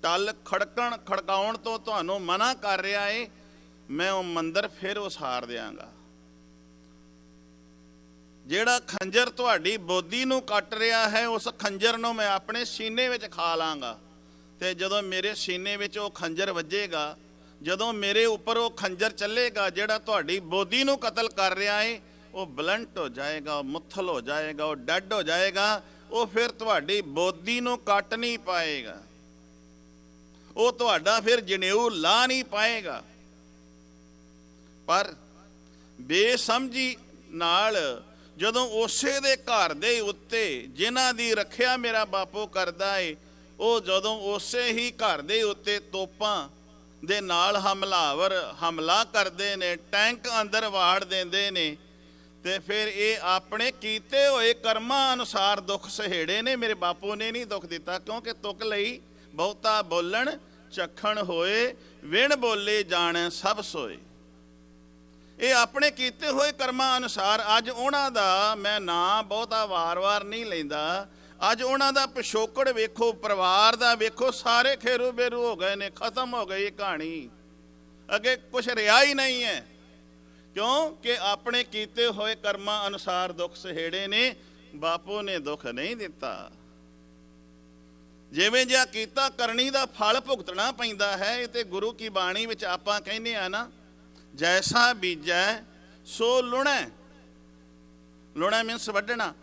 Speaker 1: ਟੱਲ ਖੜਕਾਉਣ ਤੋਂ ਤੁਹਾਨੂੰ ਮਨਾ ਕਰ ਰਿਹਾ ਏ, ਮੈਂ ਉਹ ਮੰਦਰ ਫਿਰ ਉਸਾਰ ਦਿਆਂਗਾ। ਜਿਹੜਾ ਖੰਜਰ ਤੁਹਾਡੀ ਬੋਦੀ ਨੂੰ ਕੱਟ ਰਿਹਾ ਹੈ, ਉਸ ਖੰਜਰ ਨੂੰ ਮੈਂ ਆਪਣੇ ਸੀਨੇ ਵਿੱਚ ਖਾ ਲਾਂਗਾ। ਤੇ ਜਦੋਂ ਮੇਰੇ ਸੀਨੇ ਵਿੱਚ ਉਹ ਖੰਜਰ ਵੱਜੇਗਾ, ਜਦੋਂ ਮੇਰੇ ਉੱਪਰ ਉਹ ਖੰਜਰ ਚੱਲੇਗਾ, ਜਿਹੜਾ ਤੁਹਾਡੀ ਬੋਦੀ ਨੂੰ ਕਤਲ ਕਰ ਰਿਹਾ ਏ, ਉਹ ਬਲੰਟ ਹੋ ਜਾਏਗਾ, ਉਹ ਮੁੱਥਲ ਹੋ ਜਾਏਗਾ, ਉਹ ਡੈਡ ਹੋ ਜਾਏਗਾ। ਉਹ ਫਿਰ ਤੁਹਾਡੀ ਬੋਦੀ ਨੂੰ ਕੱਟ ਨਹੀਂ ਪਾਏਗਾ, ਉਹ ਤੁਹਾਡਾ ਫਿਰ ਜਨੇਊ ਲਾ ਨਹੀਂ ਪਾਏਗਾ। ਪਰ ਬੇਸਮਝੀ ਨਾਲ ਜਦੋਂ ਉਸੇ ਦੇ ਘਰ ਦੇ ਉੱਤੇ ਜਿਨ੍ਹਾਂ ਦੀ ਰੱਖਿਆ ਮੇਰਾ ਬਾਪੂ ਕਰਦਾ ਏ, ਉਹ ਜਦੋਂ ਉਸੇ ਹੀ ਘਰ ਦੇ ਉੱਤੇ ਤੋਪਾਂ ਦੇ ਨਾਲ ਹਮਲਾਵਰ ਹਮਲਾ ਕਰਦੇ ਨੇ, ਟੈਂਕ ਅੰਦਰ ਵਾੜ ਦਿੰਦੇ ਨੇ, ਤੇ ਫਿਰ ਇਹ ਆਪਣੇ ਕੀਤੇ ਹੋਏ ਕਰਮਾਂ ਅਨੁਸਾਰ ਦੁੱਖ ਸਹੇੜੇ ਨੇ। ਮੇਰੇ ਬਾਪੂ ਨੇ ਨਹੀਂ ਦੁੱਖ ਦਿੱਤਾ, ਕਿਉਂਕਿ ਤੁਕ ਲਈ ਬਹੁਤਾ ਬੋਲਣ ਚਖਣ ਹੋਏ, ਵਿਣ ਬੋਲੇ ਜਾਣ ਸਭ ਸੋਏ। ਇਹ ਆਪਣੇ ਕੀਤੇ ਹੋਏ ਕਰਮਾਂ ਅਨੁਸਾਰ ਅੱਜ ਉਹਨਾਂ ਦਾ ਮੈਂ ਨਾਂ ਬਹੁਤਾ ਵਾਰ-ਵਾਰ ਨਹੀਂ ਲੈਂਦਾ। ਅੱਜ ਉਹਨਾਂ ਦਾ ਪਿਛੋਕੜ ਵੇਖੋ, ਪਰਿਵਾਰ ਦਾ ਵੇਖੋ, ਸਾਰੇ ਖੇਰੂ ਬੇਰੂ ਹੋ ਗਏ ਨੇ, ਖਤਮ ਹੋ ਗਈ ਕਹਾਣੀ, ਅੱਗੇ ਕੁਛ ਰਿਹਾ ਹੀ ਨਹੀਂ ਹੈ। ਕਿਉਂ ਕਿ ਆਪਣੇ ਕੀਤੇ ਹੋਏ ਕਰਮਾਂ ਅਨੁਸਾਰ ਦੁੱਖ ਸਹੇੜੇ ਨੇ। ਬਾਪੂ ਨੇ ਦੁੱਖ ਨਹੀਂ ਦਿੱਤਾ। ਜਿਵੇਂ ਜਿਹਾ ਕੀਤਾ ਕਰਨੀ ਦਾ ਫਲ ਭੁਗਤਣਾ ਪੈਂਦਾ ਹੈ। ਇਹ ਤੇ ਗੁਰੂ ਕੀ ਬਾਣੀ ਵਿੱਚ ਆਪਾਂ ਕਹਿੰਦੇ ਆ ਨਾ, ਜੈਸਾ ਬੀਜੈ ਸੋ ਲੁਣੈ। ਲੁਣਾ ਮੀਨਸ ਵੱਢਣਾ।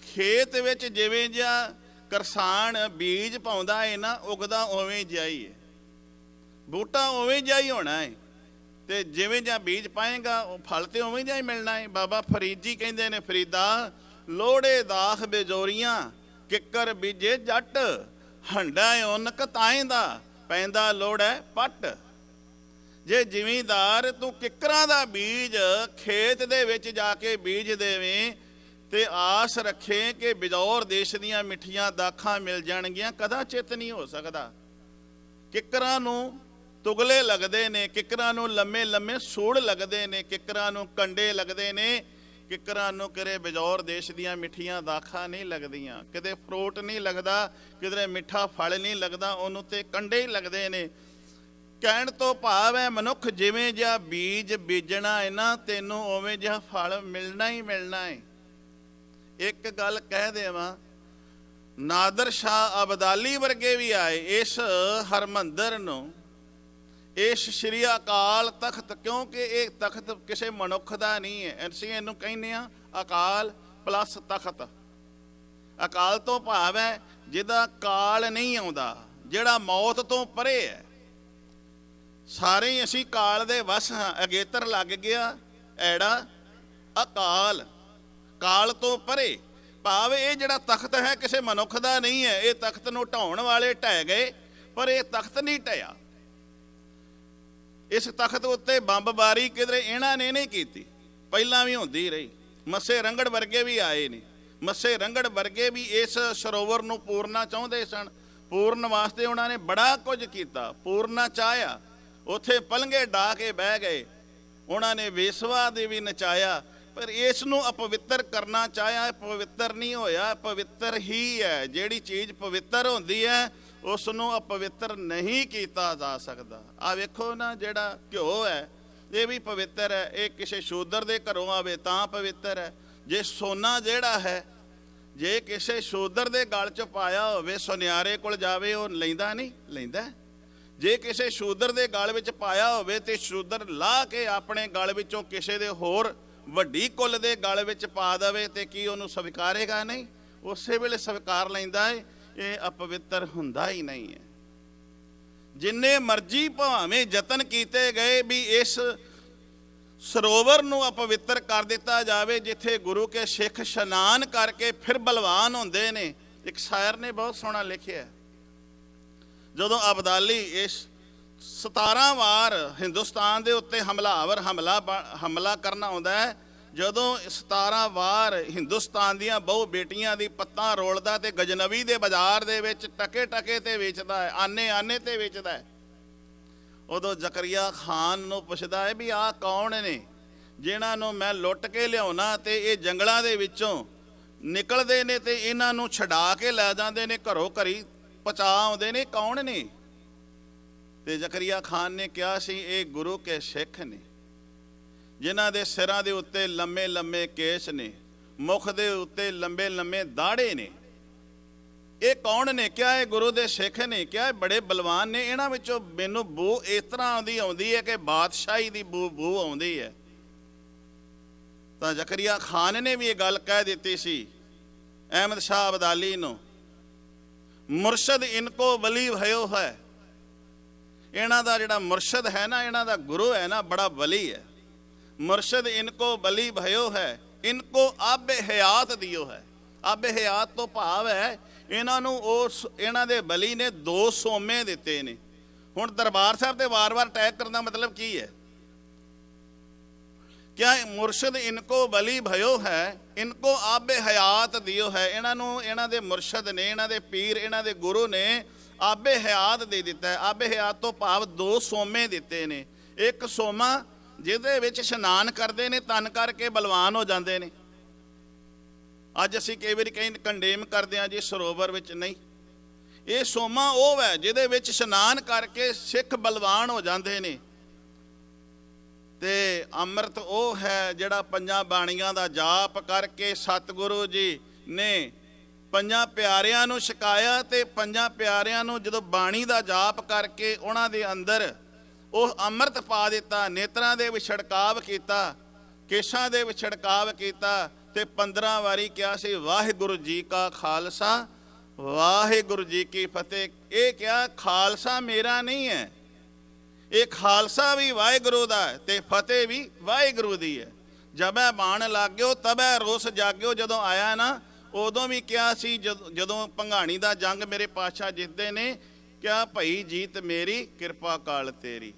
Speaker 1: ਖੇਤ ਵਿੱਚ ਜਿਵੇਂ ਜਿਹਾ ਕਿਸਾਨ ਬੀਜ ਪਾਉਂਦਾ ਹੈ ਨਾ, ਉਗਦਾ ਉਵੇਂ ਜਿਹਾ ਹੀ ਹੈ, ਬੂਟਾ ਉਵੇਂ ਜਿਹਾ ਹੀ ਹੋਣਾ ਹੈ। ਤੇ ਜਿਵੇਂ ਜਿਹਾ ਬੀਜ ਪਾਏਗਾ, ਉਹ ਫਲ ਤੇ ਉਵੇਂ ਜਿਹਾ ਹੀ ਮਿਲਣਾ ਹੈ। ਬਾਬਾ ਫਰੀਦ ਜੀ ਕਹਿੰਦੇ ਨੇ, ਫਰੀਦਾ ਲੋੜੇ ਦਾਖ ਬੇਜੋਰੀਆਂ, ਕਿੱਕਰ ਬੀਜੇ ਜੱਟ, ਹੰਡਾ ਉਨਕ ਤਾਏ ਦਾ, ਪੈਂਦਾ ਲੋੜ ਹੈ ਪੱਟ। ਜੇ ਜ਼ਿਮੀਂਦਾਰ ਤੂੰ ਕਿੱਕਰਾਂ ਦਾ ਬੀਜ ਖੇਤ ਦੇ ਵਿੱਚ ਜਾ ਕੇ ਬੀਜ ਦੇਵੇਂ ਤੇ ਆਸ ਰੱਖੇ ਕਿ ਬਿਜੌਰ ਦੇਸ਼ ਦੀਆਂ ਮਿੱਠੀਆਂ ਦਾਖਾਂ ਮਿਲ ਜਾਣਗੀਆਂ, ਕਦਾ ਚਿੱਤ ਨਹੀਂ ਹੋ ਸਕਦਾ। ਕਿੱਕਰਾਂ ਨੂੰ ਤੁਗਲੇ ਲੱਗਦੇ ਨੇ, ਕਿੱਕਰਾਂ ਨੂੰ ਲੰਮੇ ਲੰਮੇ ਸੂੜ ਲੱਗਦੇ ਨੇ, ਕਿੱਕਰਾਂ ਨੂੰ ਕੰਡੇ ਲੱਗਦੇ ਨੇ, ਕਿੱਕਰਾਂ ਨੂੰ ਕਿਤੇ ਬਿਜੌਰ ਦੇਸ਼ ਦੀਆਂ ਮਿੱਠੀਆਂ ਦਾਖਾਂ ਨਹੀਂ ਲੱਗਦੀਆਂ, ਕਿਤੇ ਫਰੂਟ ਨਹੀਂ ਲੱਗਦਾ, ਕਿਧਰੇ ਮਿੱਠਾ ਫਲ ਨਹੀਂ ਲੱਗਦਾ, ਉਹਨੂੰ ਤੇ ਕੰਡੇ ਹੀ ਲੱਗਦੇ ਨੇ। ਕਹਿਣ ਤੋਂ ਭਾਵ ਹੈ, ਮਨੁੱਖ ਜਿਵੇਂ ਜਿਹਾ ਬੀਜ ਬੀਜਣਾ ਹੈ ਨਾ, ਤੈਨੂੰ ਉਵੇਂ ਜਿਹਾ ਫਲ ਮਿਲਣਾ ਹੀ ਮਿਲਣਾ ਹੈ। ਇੱਕ ਗੱਲ ਕਹਿ ਦੇਵਾਂ, ਨਾਦਰ ਸ਼ਾਹ ਅਬਦਾਲੀ ਵਰਗੇ ਵੀ ਆਏ ਇਸ ਹਰਮੰਦਰ ਨੂੰ, ਇਸ ਸ਼੍ਰੀ ਅਕਾਲ ਤਖਤ, ਕਿਉਂਕਿ ਇਹ ਤਖਤ ਕਿਸੇ ਮਨੁੱਖ ਦਾ ਨਹੀਂ ਹੈ। ਅਸੀਂ ਇਹਨੂੰ ਕਹਿੰਦੇ ਹਾਂ ਅਕਾਲ ਪਲੱਸ ਤਖਤ। ਅਕਾਲ ਤੋਂ ਭਾਵ ਹੈ ਜਿਹਦਾ ਕਾਲ ਨਹੀਂ ਆਉਂਦਾ, ਜਿਹੜਾ ਮੌਤ ਤੋਂ ਪਰੇ ਹੈ। ਸਾਰੇ ਹੀ ਅਸੀਂ ਕਾਲ ਦੇ ਵਸ ਹਾਂ। ਅਗੇਤਰ ਲੱਗ ਗਿਆ ਐੜਾ ਅਕਾਲ, ਕਾਲ ਤੋਂ ਪਰੇ। ਭਾਵ ਇਹ ਜਿਹੜਾ ਤਖਤ ਹੈ ਕਿਸੇ ਮਨੁੱਖ ਦਾ ਨਹੀਂ ਹੈ। ਇਹ ਤਖਤ ਨੂੰ ਢਾਉਣ ਵਾਲੇ ਢਹਿ ਗਏ, ਪਰ ਇਹ ਤਖਤ ਨਹੀਂ ਢਹਿਆ। ਇਸ ਤਖਤ ਉੱਤੇ ਬੰਬਬਾਰੀ ਕਿਧਰੇ ਇਹਨਾਂ ਨੇ ਨਹੀਂ ਕੀਤੀ, ਪਹਿਲਾਂ ਵੀ ਹੁੰਦੀ ਰਹੀ। ਮੱਸੇ ਰੰਗੜ ਵਰਗੇ ਵੀ ਆਏ ਨੇ। ਮੱਸੇ ਰੰਗੜ ਵਰਗੇ ਵੀ ਇਸ ਸਰੋਵਰ ਨੂੰ ਪੂਰਨਾ ਚਾਹੁੰਦੇ ਸਨ। ਪੂਰਨ ਵਾਸਤੇ ਉਹਨਾਂ ਨੇ ਬੜਾ ਕੁਝ ਕੀਤਾ, ਪੂਰਨਾ ਚਾਹਿਆ। ਉੱਥੇ ਪਲੰਘੇ ਡਾ ਕੇ ਬਹਿ ਗਏ, ਉਹਨਾਂ ਨੇ ਵੇਸਵਾ ਦੇ ਵੀ ਨਚਾਇਆ, ਪਰ ਇਸ ਨੂੰ ਅਪਵਿੱਤਰ ਕਰਨਾ ਚਾਹਿਆ, ਪਵਿੱਤਰ ਨਹੀਂ ਹੋਇਆ। ਪਵਿੱਤਰ ਹੀ ਹੈ। ਜਿਹੜੀ ਚੀਜ਼ ਪਵਿੱਤਰ ਹੁੰਦੀ ਹੈ ਉਸ ਨੂੰ ਅਪਵਿੱਤਰ ਨਹੀਂ ਕੀਤਾ ਜਾ ਸਕਦਾ। ਆ ਵੇਖੋ ਨਾ, ਜਿਹੜਾ ਘਿਓ ਹੈ ਇਹ ਵੀ ਪਵਿੱਤਰ ਹੈ। ਇਹ ਕਿਸੇ ਸ਼ੂਦਰ ਦੇ ਘਰੋਂ ਆਵੇ ਤਾਂ ਪਵਿੱਤਰ ਹੈ। ਜੇ ਸੋਨਾ ਜਿਹੜਾ ਹੈ, ਜੇ ਕਿਸੇ ਸ਼ੂਦਰ ਦੇ ਗਲ 'ਚ ਪਾਇਆ ਹੋਵੇ, ਸੁਨਿਆਰੇ ਕੋਲ ਜਾਵੇ, ਉਹ ਲੈਂਦਾ ਨਹੀਂ? ਲੈਂਦਾ। ਜੇ ਕਿਸੇ ਸ਼ੂਦਰ ਦੇ ਗਲ ਵਿੱਚ ਪਾਇਆ ਹੋਵੇ ਤੇ ਸ਼ੂਦਰ ਲਾਹ ਕੇ ਆਪਣੇ ਗਲ ਵਿੱਚੋਂ ਕਿਸੇ ਦੇ ਹੋਰ ਵੱਡੀ ਕੁੱਲ ਦੇ ਗਲ ਵਿੱਚ ਪਾ ਦੇਵੇ, ਤੇ ਕੀ ਉਹਨੂੰ ਸਵੀਕਾਰੇਗਾ? ਨਹੀਂ। ਉਸੇ ਵੇਲੇ ਸਵੀਕਾਰ ਲੈਂਦਾ ਹੈ। ਇਹ ਅਪਵਿੱਤਰ ਹੁੰਦਾ ਹੀ ਨਹੀਂ ਹੈ। ਜਿੰਨੇ ਮਰਜ਼ੀ ਭਾਵੇਂ ਯਤਨ ਕੀਤੇ ਗਏ ਵੀ ਇਸ ਸਰੋਵਰ ਨੂੰ ਅਪਵਿੱਤਰ ਕਰ ਦਿੱਤਾ ਜਾਵੇ, ਜਿੱਥੇ ਗੁਰੂ ਕੇ ਸਿੱਖ ਇਸ਼ਨਾਨ ਕਰਕੇ ਫਿਰ ਬਲਵਾਨ ਹੁੰਦੇ ਨੇ। ਇੱਕ ਸ਼ਾਇਰ ਨੇ ਬਹੁਤ ਸੋਹਣਾ ਲਿਖਿਆ, ਜਦੋਂ ਅਬਦਾਲੀ ਇਸ 17 ਵਾਰ ਹਿੰਦੁਸਤਾਨ ਦੇ ਉੱਤੇ ਹਮਲਾ ਕਰਨਾ ਆਉਂਦਾ ਹੈ, ਜਦੋਂ 17 ਵਾਰ ਹਿੰਦੁਸਤਾਨ ਦੀਆਂ ਬਹੁ ਬੇਟੀਆਂ ਦੀ ਪੱਤਾਂ ਰੋਲਦਾ ਤੇ ਗਜਨਵੀ ਦੇ ਬਾਜ਼ਾਰ ਦੇ ਵਿੱਚ ਟਕੇ ਟਕੇ ਤੇ ਵੇਚਦਾ ਹੈ, ਆਨੇ ਆਨੇ ਤੇ ਵੇਚਦਾ ਹੈ, ਉਦੋਂ ਜ਼ਕਰੀਆ ਖਾਨ ਨੂੰ ਪੁੱਛਦਾ ਹੈ ਵੀ ਆਹ ਕੌਣ ਨੇ ਜਿਨ੍ਹਾਂ ਨੂੰ ਮੈਂ ਲੁੱਟ ਕੇ ਲਿਆਉਣਾ ਤੇ ਇਹ ਜੰਗਲਾਂ ਦੇ ਵਿੱਚੋਂ ਨਿਕਲਦੇ ਨੇ ਤੇ ਇਹਨਾਂ ਨੂੰ ਛਡਾ ਕੇ ਲੈ ਜਾਂਦੇ ਨੇ, ਘਰੋਂ ਘਰੀ ਪਹੁੰਚਾ ਆਉਂਦੇ ਨੇ। ਕੌਣ ਨੇ? ਤੇ ਜ਼ਕਰੀਆ ਖਾਨ ਨੇ ਕਿਹਾ ਸੀ ਇਹ ਗੁਰੂ ਕੇ ਸਿੱਖ ਨੇ, ਜਿਨ੍ਹਾਂ ਦੇ ਸਿਰਾਂ ਦੇ ਉੱਤੇ ਲੰਮੇ ਲੰਮੇ ਕੇਸ ਨੇ, ਮੁਖ ਦੇ ਉੱਤੇ ਲੰਬੇ ਲੰਮੇ ਦਾੜੇ ਨੇ। ਇਹ ਕੌਣ ਨੇ? ਕਿਹਾ ਇਹ ਗੁਰੂ ਦੇ ਸਿੱਖ ਨੇ। ਕਿਹਾ ਇਹ ਬੜੇ ਬਲਵਾਨ ਨੇ। ਇਹਨਾਂ ਵਿੱਚੋਂ ਮੈਨੂੰ ਬੂ ਇਸ ਤਰ੍ਹਾਂ ਆਉਂਦੀ ਹੈ ਕਿ ਬਾਦਸ਼ਾਹੀ ਦੀ ਬੂ ਆਉਂਦੀ ਹੈ। ਤਾਂ ਜ਼ਕਰੀਆ ਖਾਨ ਨੇ ਵੀ ਇਹ ਗੱਲ ਕਹਿ ਦਿੱਤੀ ਸੀ ਅਹਿਮਦ ਸ਼ਾਹ ਅਬਦਾਲੀ ਨੂੰ, ਮੁਰਸ਼ਦ ਇਨਕੋ ਵਲੀ भयो ਹੈ। ਇਹਨਾਂ ਦਾ ਜਿਹੜਾ ਮੁਰਸ਼ਦ ਹੈ ਨਾ, ਇਹਨਾਂ ਦਾ ਗੁਰੂ ਹੈ ਨਾ, ਬੜਾ ਵਲੀ ਹੈ। ਮੁਰਸ਼ਦ ਇਨਕੋ ਵਲੀ भयो ਹੈ, ਇਨਕੋ ਆਬੇ ਹਯਾਤ ਦਿਓ ਹੈ। ਆਬੇ ਹਯਾਤ ਤੋਂ ਭਾਵ ਹੈ ਇਹਨਾਂ ਨੂੰ ਇਹਨਾਂ ਦੇ ਬਲੀ ਨੇ 2 ਸੋਮੇ ਦਿੱਤੇ ਨੇ। ਹੁਣ ਦਰਬਾਰ ਸਾਹਿਬ ਤੇ ਵਾਰ-ਵਾਰ ਅਟੈਕ ਕਰਨ ਦਾ ਮਤਲਬ ਕੀ ਹੈ? ਕਿਆ ਮੁਰਸ਼ਦ ਇਨਕੋ ਬਲੀ भयो ਹੈ, ਇਨਕੋ ਆਬੇ ਹਯਾਤ ਦਿਓ ਹੈ। ਇਹਨਾਂ ਨੂੰ ਇਹਨਾਂ ਦੇ ਮੁਰਸ਼ਦ ਨੇ, ਇਹਨਾਂ ਦੇ ਪੀਰ, ਇਹਨਾਂ ਦੇ ਗੁਰੂ ਨੇ ਆਬੇ ਹਯਾਤ ਦੇ ਦਿੱਤਾ ਹੈ। ਆਬੇ ਹਯਾਤ ਤੋਂ ਭਾਵ 2 ਸੋਮੇ ਦਿੱਤੇ ਨੇ। ਇੱਕ ਸੋਮਾ ਜਿਹਦੇ ਵਿੱਚ ਇਸ਼ਨਾਨ ਕਰਦੇ ਨੇ, ਤਨ ਕਰਕੇ ਬਲਵਾਨ ਹੋ ਜਾਂਦੇ ਨੇ। ਅੱਜ ਅਸੀਂ ਕਈ ਵਾਰੀ ਕੰਡੇਮ ਕਰਦੇ ਹਾਂ ਜੀ ਸਰੋਵਰ ਵਿੱਚ, ਨਹੀਂ। ਇਹ ਸੋਮਾ ਉਹ ਹੈ ਜਿਹਦੇ ਵਿੱਚ ਇਸ਼ਨਾਨ ਕਰਕੇ ਸਿੱਖ ਬਲਵਾਨ ਹੋ ਜਾਂਦੇ ਨੇ। ਤੇ ਅੰਮ੍ਰਿਤ ਉਹ ਹੈ ਜਿਹੜਾ 5 ਬਾਣੀਆਂ ਦਾ ਜਾਪ ਕਰਕੇ ਸਤਿਗੁਰੂ ਜੀ ਨੇ 5 ਪਿਆਰਿਆਂ ਨੂੰ ਛਕਾਇਆ। ਤੇ 5 ਪਿਆਰਿਆਂ ਨੂੰ ਜਦੋਂ ਬਾਣੀ ਦਾ ਜਾਪ ਕਰਕੇ ਉਹਨਾਂ ਦੇ ਅੰਦਰ ਉਹ ਅੰਮ੍ਰਿਤ ਪਾ ਦਿੱਤਾ, ਨੇਤਰਾਂ ਦੇ ਵਿੱਚ ਛਿੜਕਾਵ ਕੀਤਾ, ਕੇਸ਼ਾਂ ਦੇ ਵਿੱਚ ਛਿੜਕਾਵ ਕੀਤਾ, ਤੇ 15 ਵਾਰੀ ਕਿਹਾ ਸੀ ਵਾਹਿਗੁਰੂ ਜੀ ਕਾ ਖਾਲਸਾ ਵਾਹਿਗੁਰੂ ਜੀ ਕੀ ਫਤਿਹ। ਇਹ ਕਿਹਾ ਖਾਲਸਾ ਮੇਰਾ ਨਹੀਂ ਹੈ, ਇਹ ਖਾਲਸਾ ਵੀ ਵਾਹਿਗੁਰੂ ਦਾ ਹੈ ਤੇ ਫਤਿਹ ਵੀ ਵਾਹਿਗੁਰੂ ਦੀ ਹੈ। ਜਬੈ ਬਾਣ ਲਾਗਿਓ ਤਬੈ ਰੋਸ ਜਾਗਿਓ, ਜਦੋਂ ਆਇਆ ਨਾ ਉਦੋਂ ਵੀ ਕਿਹਾ ਸੀ, ਜਦੋਂ ਭੰਗਾਣੀ ਦਾ ਜੰਗ ਮੇਰੇ ਪਾਤਸ਼ਾਹ ਜਿੱਤਦੇ ਨੇ, ਕਿਹਾ ਭਈ ਜੀਤ ਮੇਰੀ ਕਿਰਪਾ ਕਾਲ ਤੇਰੀ।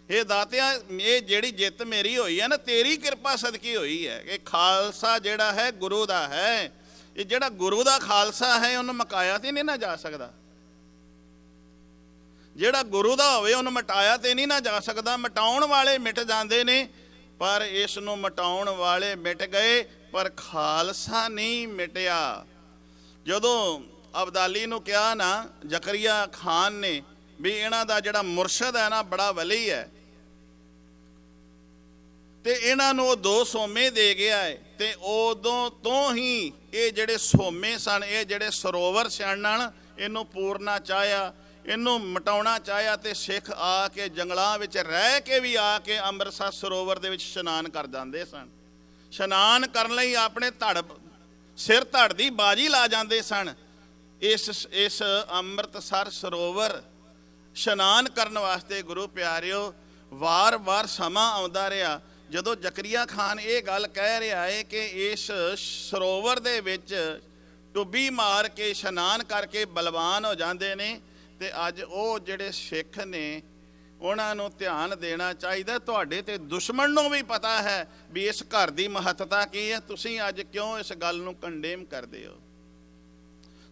Speaker 1: ਇਹ ਦਾਤਿਆ ਇਹ ਜਿਹੜੀ ਜਿੱਤ ਮੇਰੀ ਹੋਈ ਹੈ ਨਾ, ਤੇਰੀ ਕਿਰਪਾ ਸਦਕੀ ਹੋਈ ਹੈ। ਇਹ ਖਾਲਸਾ ਜਿਹੜਾ ਹੈ ਗੁਰੂ ਦਾ ਹੈ। ਇਹ ਜਿਹੜਾ ਗੁਰੂ ਦਾ ਖਾਲਸਾ ਹੈ ਉਹਨੂੰ ਮਕਾਇਆ ਤੇ ਨਹੀਂ ਨਾ ਜਾ ਸਕਦਾ। ਜਿਹੜਾ ਗੁਰੂ ਦਾ ਹੋਵੇ ਉਹਨੂੰ ਮਿਟਾਇਆ ਤੇ ਨਹੀਂ ਨਾ ਜਾ ਸਕਦਾ। ਮਿਟਾਉਣ ਵਾਲੇ ਮਿਟ ਜਾਂਦੇ ਨੇ, ਪਰ ਇਸ ਨੂੰ ਮਿਟਾਉਣ ਵਾਲੇ ਮਿਟ ਗਏ, ਪਰ ਖਾਲਸਾ ਨਹੀਂ ਮਿਟਿਆ। ਜਦੋਂ ਅਬਦਾਲੀ ਨੂੰ ਕਿਹਾ ਨਾ ਜ਼ਕਰੀਆ ਖਾਨ ਨੇ ਵੀ ਇਹਨਾਂ ਦਾ ਜਿਹੜਾ ਮੁਰਸ਼ਦ ਹੈ ਨਾ ਬੜਾ ਵਲੀ ਹੈ, ਤੇ ਇਹਨਾਂ ਨੂੰ ਉਹ 2 ਸੋਮੇ ਦੇ ਗਿਆ ਹੈ। ਤੇ ਉਦੋਂ ਤੋਂ ਹੀ ਇਹ ਜਿਹੜੇ ਸੋਮੇ ਸਨ, ਇਹ ਜਿਹੜੇ ਸਰੋਵਰ ਛਾਣਨ, ਇਹਨੂੰ ਪੂਰਨਾ ਚਾਹਿਆ, ਇਹਨੂੰ ਮਿਟਾਉਣਾ ਚਾਹਿਆ। ਤੇ ਸਿੱਖ ਆ ਕੇ ਜੰਗਲਾਂ ਵਿੱਚ ਰਹਿ ਕੇ ਵੀ ਆ ਕੇ ਅੰਮ੍ਰਿਤਸਰ ਸਰੋਵਰ ਦੇ ਵਿੱਚ ਇਸ਼ਨਾਨ ਕਰ ਜਾਂਦੇ ਸਨ। ਇਸ਼ਨਾਨ ਕਰਨ ਲਈ ਆਪਣੇ ਸਿਰ ਧੜ ਦੀ ਬਾਜੀ ਲਾ ਜਾਂਦੇ ਸਨ। ਇਸ ਅੰਮ੍ਰਿਤਸਰ ਸਰੋਵਰ ਇਸ਼ਨਾਨ ਕਰਨ ਵਾਸਤੇ ਗੁਰੂ ਪਿਆਰਿਓ ਵਾਰ-ਵਾਰ ਸਮਾਂ ਆਉਂਦਾ ਰਿਹਾ। ਜਦੋਂ ਜ਼ਕਰੀਆ ਖਾਨ ਇਹ ਗੱਲ ਕਹਿ ਰਿਹਾ ਹੈ ਕਿ ਇਸ ਸਰੋਵਰ ਦੇ ਵਿੱਚ ਟੁੱਬੀ ਮਾਰ ਕੇ ਇਸ਼ਨਾਨ ਕਰਕੇ ਬਲਵਾਨ ਹੋ ਜਾਂਦੇ ਨੇ, ਤੇ ਅੱਜ ਉਹ ਜਿਹੜੇ ਸਿੱਖ ਨੇ ਉਹਨਾਂ ਨੂੰ ਧਿਆਨ ਦੇਣਾ ਚਾਹੀਦਾ। ਤੁਹਾਡੇ ਤੇ ਦੁਸ਼ਮਣ ਨੂੰ ਵੀ ਪਤਾ ਹੈ ਵੀ ਇਸ ਘਰ ਦੀ ਮਹੱਤਤਾ ਕੀ ਹੈ, ਤੁਸੀਂ ਅੱਜ ਕਿਉਂ ਇਸ ਗੱਲ ਨੂੰ ਕੰਡੇਮ ਕਰਦੇ ਹੋ?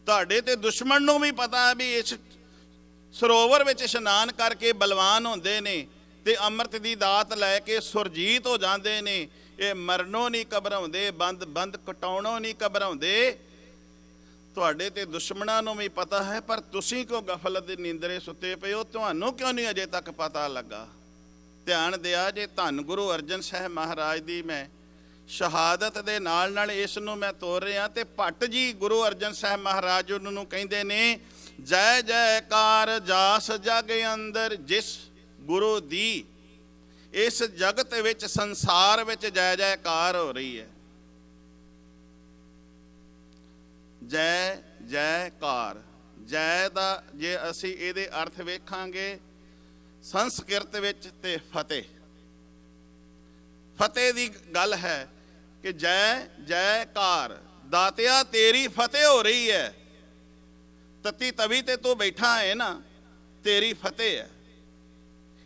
Speaker 1: ਤੁਹਾਡੇ ਤੇ ਦੁਸ਼ਮਣ ਨੂੰ ਵੀ ਪਤਾ ਹੈ ਵੀ ਇਸ ਸਰੋਵਰ ਵਿੱਚ ਇਸ਼ਨਾਨ ਕਰਕੇ ਬਲਵਾਨ ਹੁੰਦੇ ਨੇ ਤੇ ਅੰਮ੍ਰਿਤ ਦੀ ਦਾਤ ਲੈ ਕੇ ਸੁਰਜੀਤ ਹੋ ਜਾਂਦੇ ਨੇ। ਇਹ ਮਰਨੋਂ ਨਹੀਂ ਘਬਰਾਉਂਦੇ, ਬੰਦ ਕਟਾਉਣੋਂ ਨਹੀਂ ਘਬਰਾਉਂਦੇ। ਤੁਹਾਡੇ ਤੇ ਦੁਸ਼ਮਣਾਂ ਨੂੰ ਵੀ ਪਤਾ ਹੈ, ਪਰ ਤੁਸੀਂ ਕਿਉਂ ਗਫਲਤ ਦੀ ਨੀਂਦਰੇ ਸੁੱਤੇ ਪਏ ਹੋ? ਤੁਹਾਨੂੰ ਕਿਉਂ ਨਹੀਂ ਅਜੇ ਤੱਕ ਪਤਾ ਲੱਗਾ? ਧਿਆਨ ਦਿਆ ਜੇ। ਧੰਨ ਗੁਰੂ ਅਰਜਨ ਸਾਹਿਬ ਮਹਾਰਾਜ ਦੀ ਮੈਂ ਸ਼ਹਾਦਤ ਦੇ ਨਾਲ ਨਾਲ ਇਸ ਨੂੰ ਮੈਂ ਤੋਰ ਰਿਹਾ। ਤੇ ਭੱਟ ਜੀ ਗੁਰੂ ਅਰਜਨ ਸਾਹਿਬ ਮਹਾਰਾਜ ਉਹਨਾਂ ਨੂੰ ਕਹਿੰਦੇ ਨੇ, ਜੈ ਜੈਕਾਰ ਜਾਸ ਜਗ ਅੰਦਰ ਜਿਸ ਗੁਰੂ ਦੀ। ਇਸ ਜਗਤ ਵਿੱਚ ਸੰਸਾਰ ਵਿੱਚ ਜੈ ਜੈਕਾਰ ਹੋ ਰਹੀ ਹੈ। ਜੈ ਜੈਕਾਰ, ਜੈ ਦਾ ਜੇ ਅਸੀਂ ਇਹਦੇ ਅਰਥ ਵੇਖਾਂਗੇ ਸੰਸਕ੍ਰਿਤ ਵਿੱਚ, ਤੇ ਫਤਿਹ, ਫਤਿਹ ਦੀ ਗੱਲ ਹੈ ਕਿ ਜੈ ਜੈਕਾਰ, ਦਾਤਿਆ ਤੇਰੀ ਫਤਿਹ ਹੋ ਰਹੀ ਹੈ। ਤਤੀ ਤਵੀ ਤੇ ਤੂੰ ਬੈਠਾ ਹੈ ਨਾ, ਤੇਰੀ ਫਤਿਹ ਹੈ।